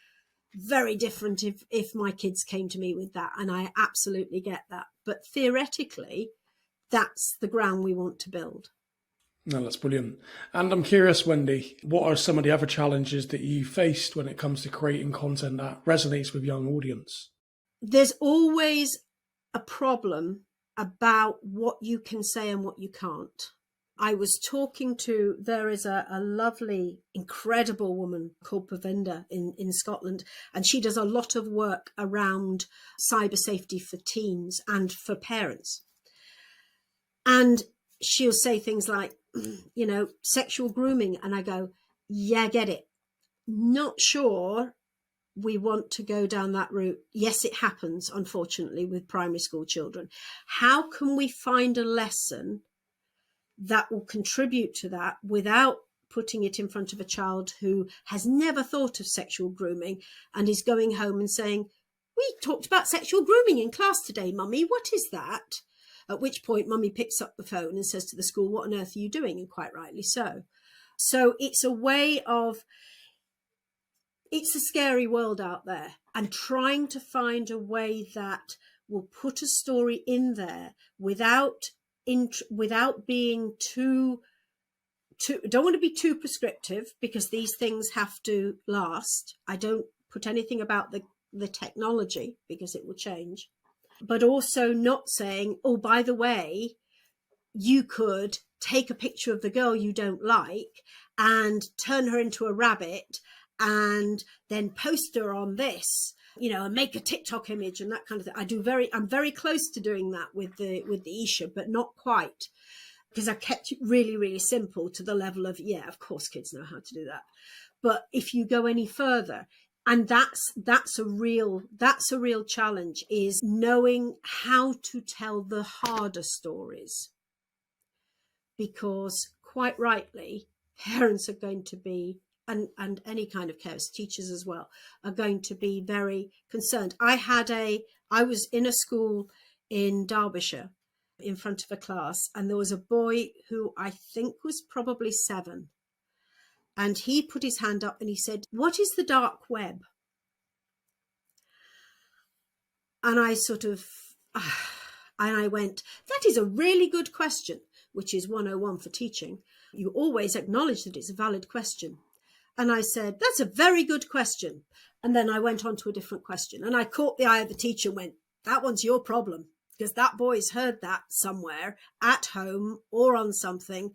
very different if my kids came to me with that. And I absolutely get that. But theoretically, that's the ground we want to build. No, that's brilliant. And I'm curious, Wendy, what are some of the other challenges that you faced when it comes to creating content that resonates with young audience? There's always a problem about what you can say and what you can't. I was talking to, there is a lovely, incredible woman called Pravinda in Scotland, and she does a lot of work around cyber safety for teens and for parents. And she'll say things like, sexual grooming. And I go, yeah, get it. Not sure we want to go down that route. Yes, it happens, unfortunately, with primary school children. How can we find a lesson that will contribute to that without putting it in front of a child who has never thought of sexual grooming and is going home and saying, we talked about sexual grooming in class today, Mummy, what is that? At which point Mummy picks up the phone and says to the school, what on earth are you doing? And quite rightly so. So it's a way of, it's a scary world out there, and trying to find a way that will put a story in there without being too, don't want to be too prescriptive, because these things have to last. I don't put anything about the technology because it will change, but also not saying, oh, by the way, you could take a picture of the girl you don't like and turn her into a rabbit and then post her on this, and make a TikTok image and that kind of thing. I'm very close to doing that with the Eesha, but not quite, because I kept it really, really simple to the level of, yeah, of course kids know how to do that. But if you go any further, and that's a real challenge, is knowing how to tell the harder stories. Because quite rightly, parents are going to be, and any kind of carers, teachers as well, are going to be very concerned. I was in a school in Derbyshire in front of a class, and there was a boy who I think was probably 7. And he put his hand up and he said, what is the dark web? And I and I went, that is a really good question, which is 101 for teaching. You always acknowledge that it's a valid question. And I said, that's a very good question. And then I went on to a different question. And I caught the eye of the teacher and went, that one's your problem, because that boy's heard that somewhere at home or on something.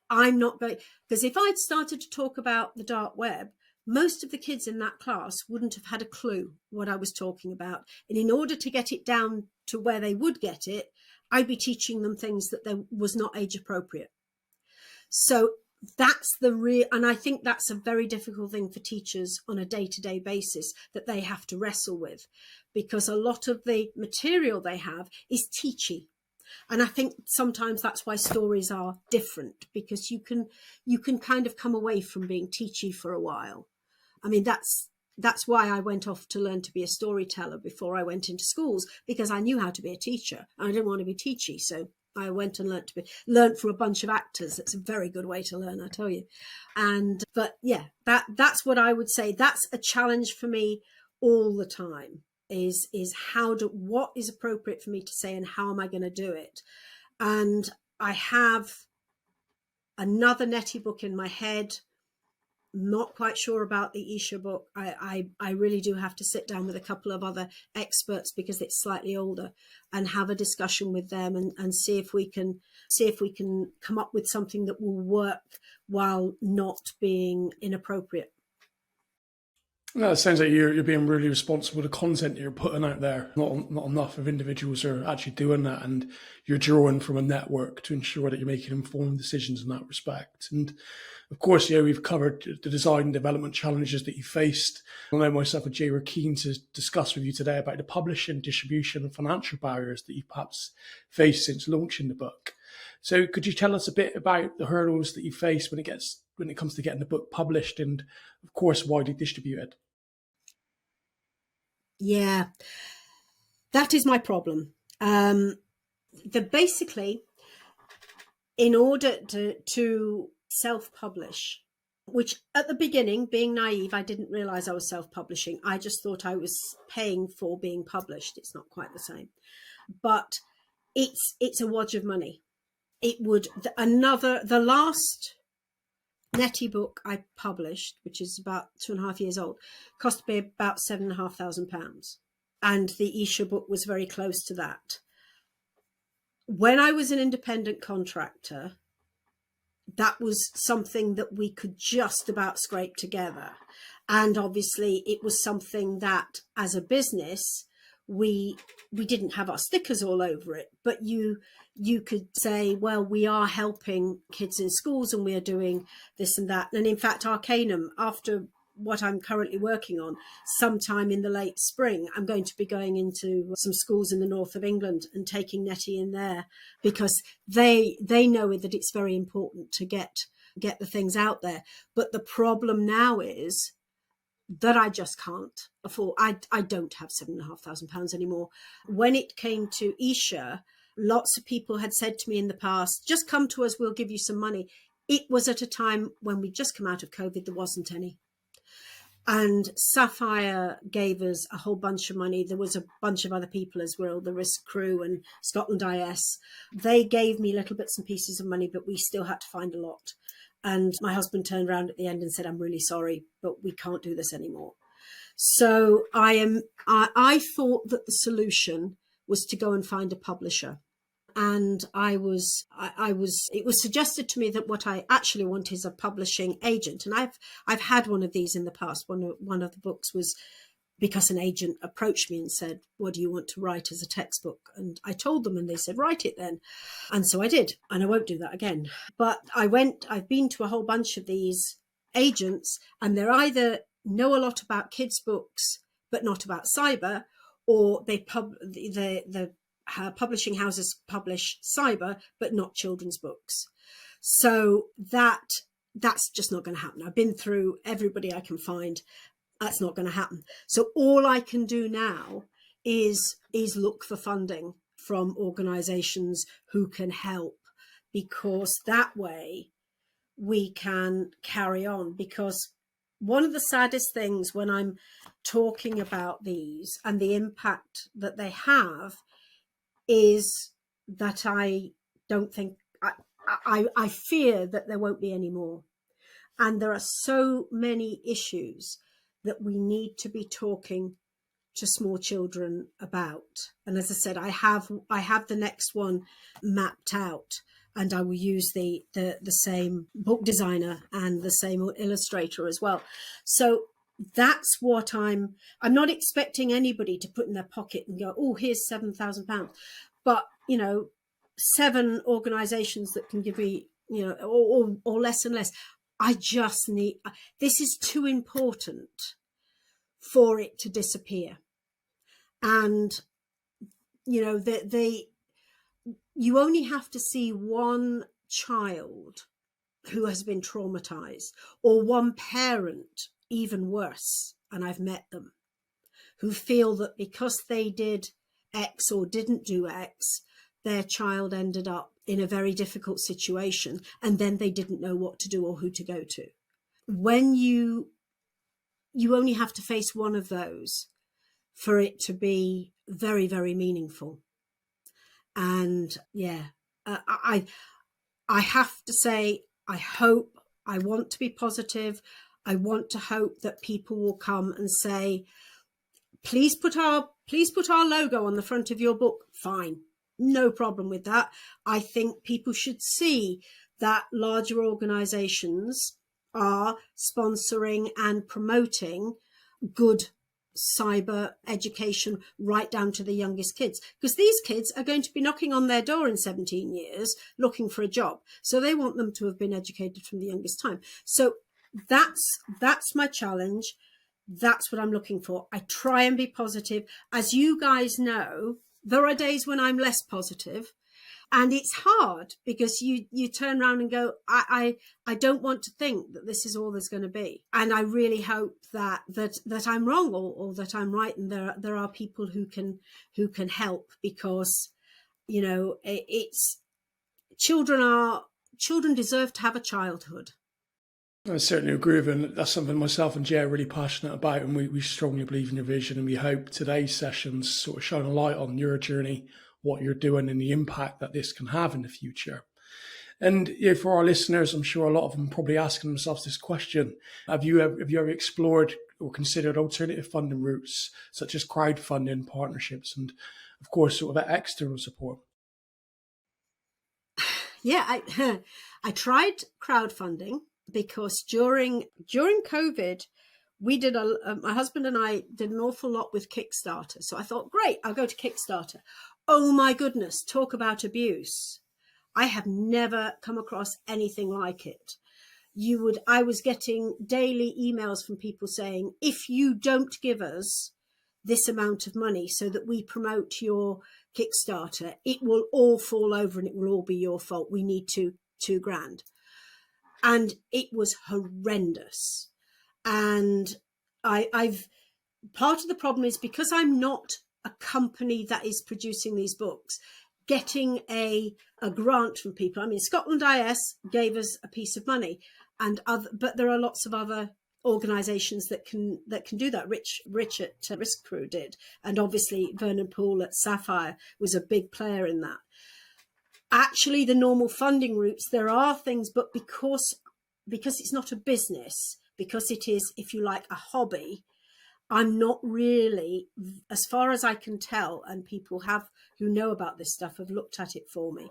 I'm not going, because if I'd started to talk about the dark web, most of the kids in that class wouldn't have had a clue what I was talking about. And in order to get it down to where they would get it, I'd be teaching them things that was not age appropriate. So that's and I think that's a very difficult thing for teachers on a day-to-day basis that they have to wrestle with, because a lot of the material they have is teachy. And I think sometimes that's why stories are different, because you can kind of come away from being teachy for a while. I mean, that's why I went off to learn to be a storyteller before I went into schools, because I knew how to be a teacher and I didn't want to be teachy. So I went and learned from a bunch of actors. It's a very good way to learn, I tell you. But yeah, that's what I would say. That's a challenge for me all the time, is what is appropriate for me to say and how am I going to do it? And I have another Netti book in my head. Not quite sure about the Eesha book. I really do have to sit down with a couple of other experts, because it's slightly older, and have a discussion with them and see if we can come up with something that will work while not being inappropriate. No, it sounds like you're being really responsible for the content that you're putting out there. Not enough of individuals are actually doing that, and you're drawing from a network to ensure that you're making informed decisions in that respect. And of course, we've covered the design and development challenges that you faced. I know myself and Jay were keen to discuss with you today about the publishing, distribution, and financial barriers that you've perhaps faced since launching the book. So could you tell us a bit about the hurdles that you face when it comes to getting the book published and, of course, widely distributed? Yeah, that is my problem. Basically, in order to self-publish, which at the beginning, being naive, I didn't realize I was self-publishing. I just thought I was paying for being published. It's not quite the same, but it's a wodge of money. it would, the last Netti book I published, which is about 2.5 years old, cost me about £7,500. And the Eesha book was very close to that. When I was an independent contractor, that was something that we could just about scrape together. And obviously it was something that as a business, we didn't have our stickers all over it, but you could say, well, we are helping kids in schools and we are doing this and that. And in fact, Arcanum, after what I'm currently working on, sometime in the late spring, I'm going to be going into some schools in the north of England and taking Netti in there, because they know that it's very important to get the things out there. But the problem now is that I just can't afford. I don't have £7,500 anymore. When it came to Eesha, lots of people had said to me in the past, just come to us, we'll give you some money. It was at a time when we'd just come out of COVID, there wasn't any. And Sapphire gave us a whole bunch of money. There was a bunch of other people as well, the Risk Crew and Scotland IS. They gave me little bits and pieces of money, but we still had to find a lot. And my husband turned around at the end and said, I'm really sorry, but we can't do this anymore. So I thought that the solution was to go and find a publisher. And it was suggested to me that what I actually want is a publishing agent. And I've had one of these in the past. One of the books was because an agent approached me and said, what do you want to write as a textbook? And I told them and they said, write it then. And so I did, and I won't do that again. But I've been to a whole bunch of these agents, and they're either know a lot about kids' books, but not about cyber, or the publishing houses publish cyber, but not children's books. So that's just not going to happen. I've been through everybody I can find. That's not going to happen. So all I can do now is look for funding from organizations who can help, because that way we can carry on. Because one of the saddest things when I'm talking about these and the impact that they have is that I don't think, I fear that there won't be any more. And there are so many issues that we need to be talking to small children about. And as I said, I have the next one mapped out, and I will use the same book designer and the same illustrator as well. So that's what I'm not expecting anybody to put in their pocket and go, oh, here's £7,000. But, 7 organizations that can give me, or less and less. I just need, this is too important for it to disappear. And, you only have to see one child who has been traumatized, or one parent, even worse, and I've met them, who feel that because they did X or didn't do X, their child ended up in a very difficult situation, and then they didn't know what to do or who to go to. When you only have to face one of those for it to be very, very meaningful. And I have to say, I want to be positive. I want to hope that people will come and say, please put our logo on the front of your book. Fine. No problem with that. I think people should see that larger organizations are sponsoring and promoting good cyber education right down to the youngest kids, because these kids are going to be knocking on their door in 17 years looking for a job. So they want them to have been educated from the youngest time. So that's my challenge. That's what I'm looking for. I try and be positive. As you guys know, there are days when I'm less positive, and it's hard because you turn around and go, I don't want to think that this is all there's going to be. And I really hope that I'm wrong or that I'm right, and there are people who can help, because it's children deserve to have a childhood. I certainly agree with you, and that's something myself and Jay are really passionate about, and we strongly believe in your vision, and we hope today's sessions sort of shine a light on your journey, what you're doing, and the impact that this can have in the future. And for our listeners, I'm sure a lot of them are probably asking themselves this question: Have you ever explored or considered alternative funding routes such as crowdfunding, partnerships, and of course, sort of external support? Yeah, I tried crowdfunding because during COVID, we did my husband and I did an awful lot with Kickstarter. So I thought, great, I'll go to Kickstarter. Oh my goodness, talk about abuse. I have never come across anything like it. I was getting daily emails from people saying, if you don't give us this amount of money so that we promote your Kickstarter, it will all fall over and it will all be your fault. We need $2,000. And it was horrendous. And I've part of the problem is because I'm not a company that is producing these books, getting a grant from people. I mean, Scotland IS gave us a piece of money, but there are lots of other organisations that can do that. Rich at Risk Crew did, and obviously Vernon Poole at Sapphire was a big player in that. Actually, the normal funding routes, there are things, but because it's not a business, because it is, if you like, a hobby, I'm not really, as far as I can tell, and people who know about this stuff have looked at it for me,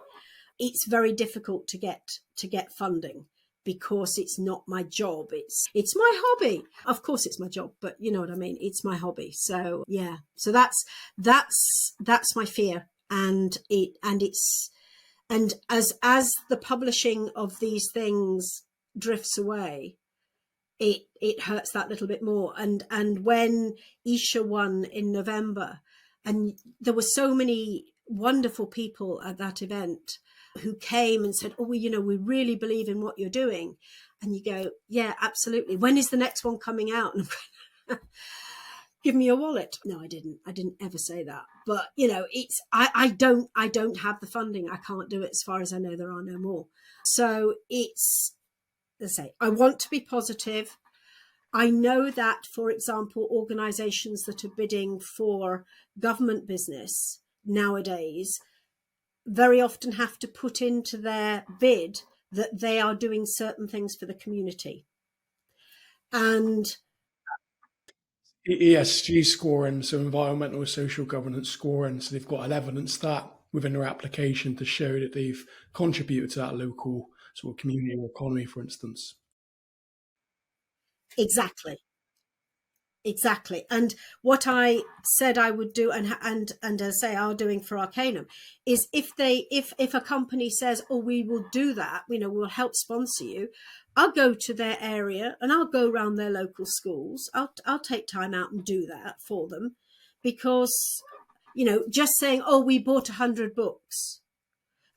it's very difficult to get funding because it's not my job. It's my hobby. Of course it's my job, but you know what I mean? It's my hobby. So yeah. So that's my fear. And as the publishing of these things drifts away, it hurts that little bit more. And when Eesha won in November, and there were so many wonderful people at that event who came and said, oh, we really believe in what you're doing. And you go, yeah, absolutely. When is the next one coming out? And give me your wallet. No, I didn't ever say that. But I don't have the funding. I can't do it. As far as I know, there are no more. So it's, let's say, I want to be positive. I know that, for example, organisations that are bidding for government business nowadays very often have to put into their bid that they are doing certain things for the community. And ESG scoring, so environmental social governance scoring, so they've got an evidence that within their application to show that they've contributed to that local sort of community or economy, for instance. Exactly. And what I said I would do, and as I say, are doing for Arcanum, is if a company says, oh, we will do that, we'll help sponsor you, I'll go to their area and I'll go around their local schools. I'll take time out and do that for them, because just saying, oh, we bought 100 books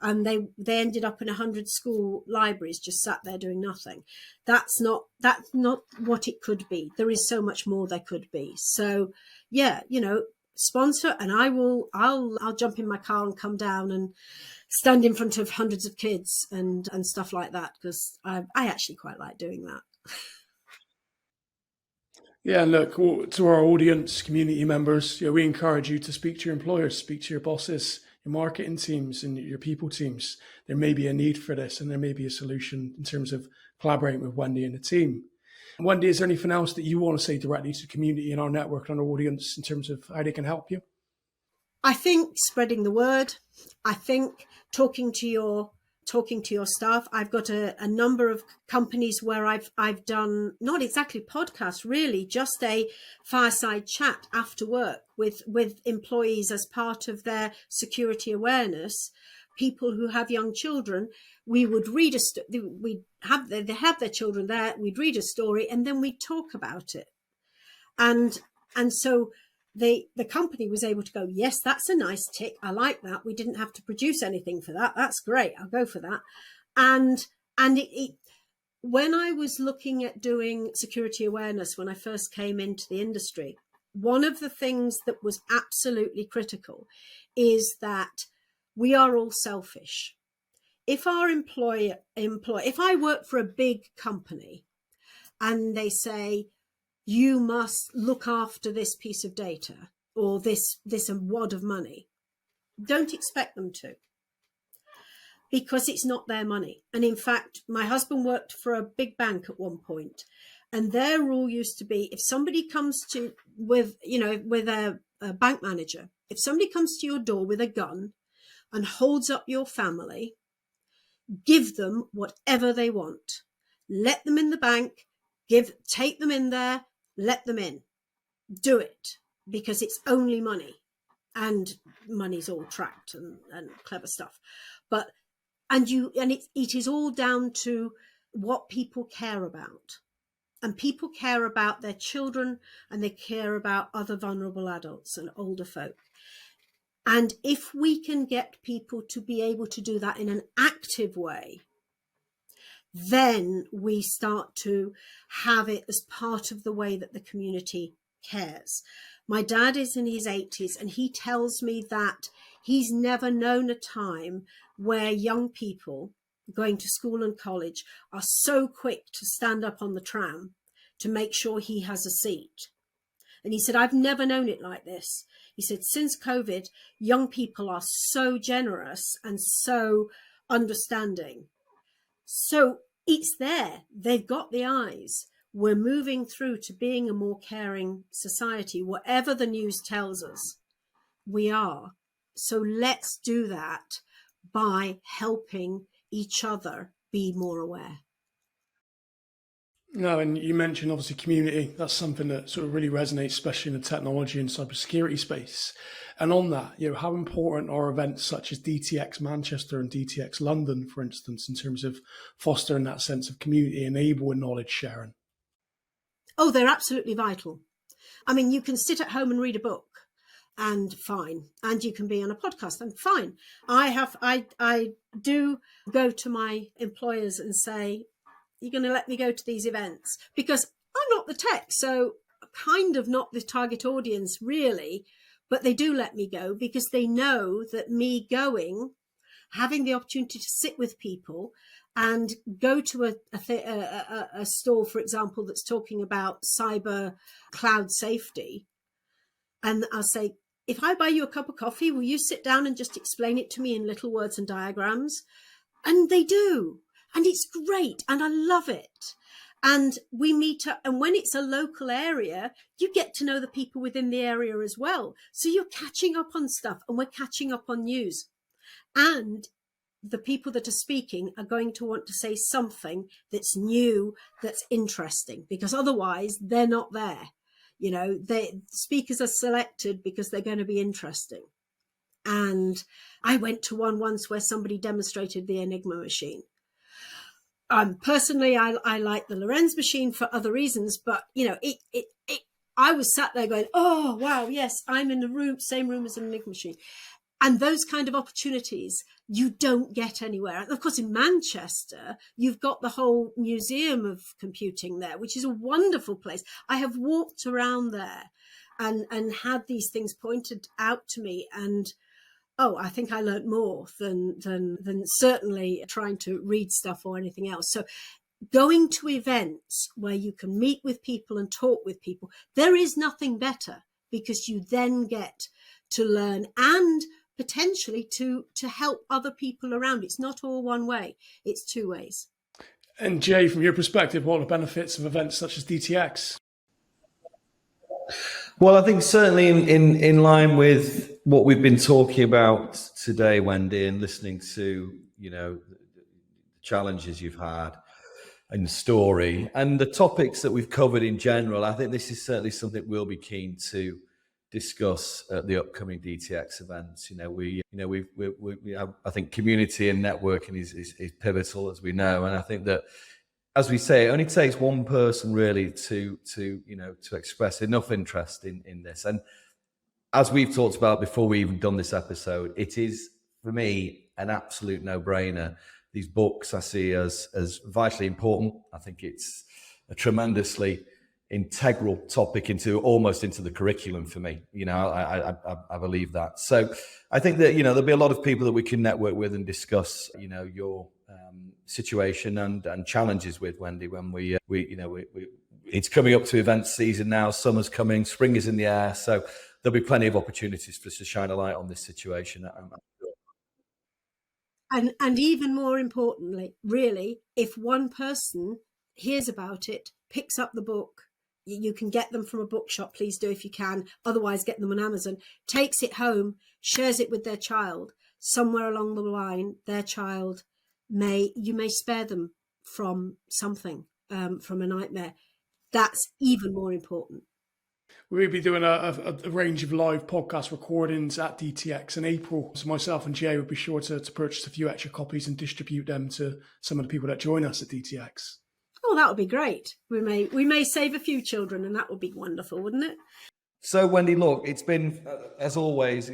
and they ended up in 100 school libraries just sat there doing nothing. That's not what it could be. There is so much more there could be. So yeah, sponsor, and I'll jump in my car and come down and stand in front of hundreds of kids and stuff like that, because I actually quite like doing that. Yeah, and look, to our audience, community members, we encourage you to speak to your employers, speak to your bosses, your marketing teams and your people teams. There may be a need for this, and there may be a solution in terms of collaborating with Wendy and the team. Wendy, is there anything else that you want to say directly to the community and our network and our audience in terms of how they can help you? I think spreading the word. I think talking to your staff. I've got a number of companies where I've done not exactly podcasts, really, just a fireside chat after work with employees as part of their security awareness. People who have young children, we would read they have their children there. We'd read a story and then we'd talk about it, and so the company was able to go, yes, that's a nice tick. I like that. We didn't have to produce anything for that. That's great. I'll go for that. And when I was looking at doing security awareness, when I first came into the industry, one of the things that was absolutely critical is that we are all selfish. If our if I work for a big company and they say, you must look after this piece of data or this wad of money, don't expect them to. because it's not their money. And in fact, my husband worked for a big bank at one point, and their rule used to be, if somebody comes to with a bank manager, if somebody comes to your door with a gun and holds up your family, give them whatever they want. Let them in the bank, take them in there, let them in. Do it, because it's only money, and money's all tracked and clever stuff. But it is all down to what people care about. And people care about their children, and they care about other vulnerable adults and older folk. And if we can get people to be able to do that in an active way, then we start to have it as part of the way that the community cares. My dad is in his 80s, and he tells me that he's never known a time where young people going to school and college are so quick to stand up on the tram to make sure he has a seat. And he said, I've never known it like this. He said, since COVID, young people are so generous and so understanding. So it's there. They've got the eyes. We're moving through to being a more caring society. Whatever the news tells us, we are. So let's do that by helping each other be more aware. No, and you mentioned obviously community. That's something that sort of really resonates, especially in the technology and cybersecurity space. And on that, how important are events such as DTX Manchester and DTX London, for instance, in terms of fostering that sense of community, enabling knowledge sharing? Oh, they're absolutely vital. I mean, you can sit at home and read a book, and fine. And you can be on a podcast, and fine. I do go to my employers and say, you're going to let me go to these events, because I'm not the tech, so kind of not the target audience really, but they do let me go because they know that me going, having the opportunity to sit with people and go to a stall, for example, that's talking about cyber cloud safety. And I'll say, if I buy you a cup of coffee, will you sit down and just explain it to me in little words and diagrams? And they do. And it's great. And I love it. And we meet up. And when it's a local area, you get to know the people within the area as well. So you're catching up on stuff, and we're catching up on news. And the people that are speaking are going to want to say something that's new, that's interesting, because otherwise they're not there. Speakers are selected because they're going to be interesting. And I went to one once where somebody demonstrated the Enigma machine. Personally, I like the Lorenz machine for other reasons, but I was sat there going, oh wow, yes, I'm in the same room as an Enigma machine. And those kind of opportunities you don't get anywhere. And of course, in Manchester, you've got the whole Museum of Computing there, which is a wonderful place. I have walked around there and had these things pointed out to me. And I think I learned more than certainly trying to read stuff or anything else. So going to events where you can meet with people and talk with people, there is nothing better, because you then get to learn and potentially to help other people around. It's not all one way, it's two ways. And Jay, from your perspective, what are the benefits of events such as DTX? Well, I think certainly in line with what we've been talking about today, Wendy, and listening to, the challenges you've had in the story and the topics that we've covered in general, I think this is certainly something we'll be keen to discuss at the upcoming DTX events. I think community and networking is pivotal, as we know, and I think that, as we say, it only takes one person really to express enough interest in this. And as we've talked about before we even done this episode, it is for me an absolute no-brainer. These books I see as vitally important. I think it's a tremendously integral topic into the curriculum for me. I believe that. So I think that there'll be a lot of people that we can network with and discuss your situation and challenges with, Wendy, when we it's coming up to event season now. Summer's coming, spring is in the air, so there'll be plenty of opportunities for us to shine a light on this situation. And even more importantly, really, if one person hears about it, picks up the book, you can get them from a bookshop, please do if you can, otherwise get them on Amazon, takes it home, shares it with their child, somewhere along the line, their child you may spare them from something, from a nightmare. That's even more important. We'll be doing a range of live podcast recordings at DTX in April. So myself and Jay will be sure to purchase a few extra copies and distribute them to some of the people that join us at DTX. Oh, that would be great. We may save a few children, and that would be wonderful, wouldn't it? So, Wendy, look, it's been, as always,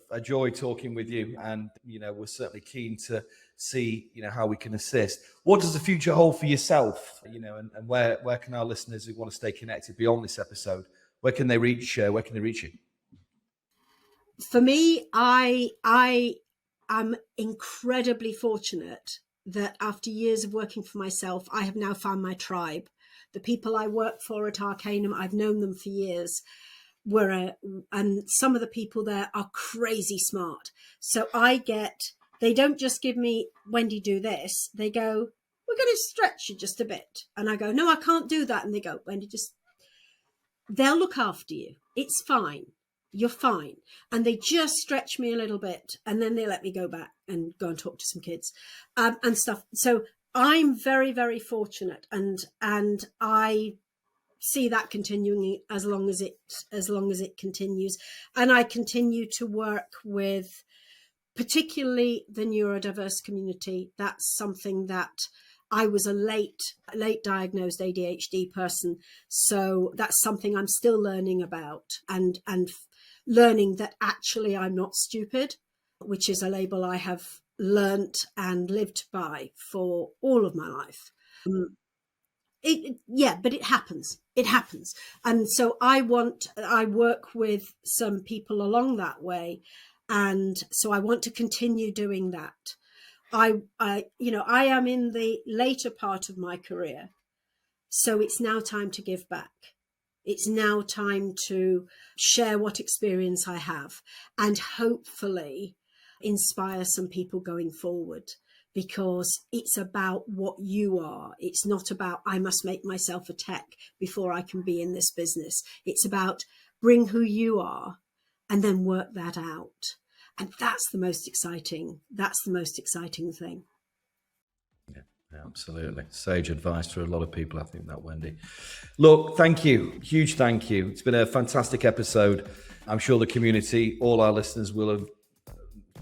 a joy talking with you, and we're certainly keen to see how we can assist. What does the future hold for yourself? And where can our listeners who want to stay connected beyond this episode? Where can they reach you? For me, I am incredibly fortunate that after years of working for myself, I have now found my tribe. The people I work for at Arcanum, I've known them for years. And some of the people there are crazy smart. So they don't just give me, Wendy, do this. They go, we're going to stretch you just a bit. And I go, no, I can't do that. And they go, Wendy, they'll look after you. It's fine. You're fine. And they just stretch me a little bit. And then they let me go back and go and talk to some kids and stuff. So I'm very, very fortunate. And I see that continuing as long as it continues. And I continue to work with particularly the neurodiverse community. That's something that I was a late diagnosed ADHD person. So that's something I'm still learning about and learning that actually I'm not stupid, which is a label I have learnt and lived by for all of my life. But it happens. It happens. And so I work with some people along that way. And so I want to continue doing that. I am in the later part of my career. So it's now time to give back. It's now time to share what experience I have and hopefully inspire some people going forward. Because it's about what you are. It's not about, I must make myself a tech before I can be in this business. It's about bring who you are and then work that out. And that's the most exciting thing. Yeah, absolutely. Sage advice for a lot of people, I think, that, Wendy. Look, thank you. Huge thank you. It's been a fantastic episode. I'm sure the community, all our listeners will have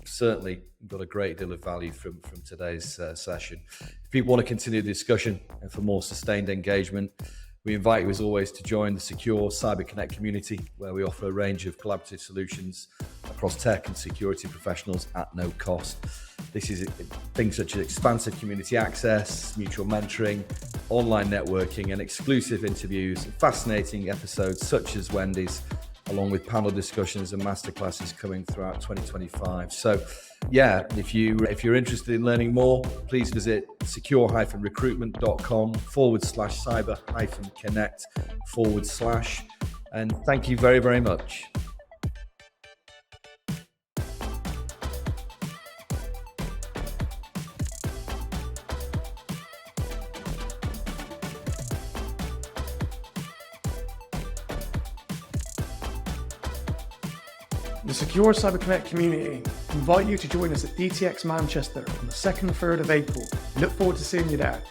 certainly got a great deal of value from today's session. If people want to continue the discussion and for more sustained engagement, we invite you as always to join the secure CyberConnect community, where we offer a range of collaborative solutions across tech and security professionals at no cost. This is things such as expansive community access, mutual mentoring, online networking, and exclusive interviews, fascinating episodes such as Wendy's, along with panel discussions and masterclasses coming throughout 2025. So yeah, if you're interested in learning more, please visit secure-recruitment.com/cyber-connect/. And thank you very, very much. The Secure CyberConnect community invite you to join us at DTX Manchester on the 2nd and 3rd of April. We look forward to seeing you there.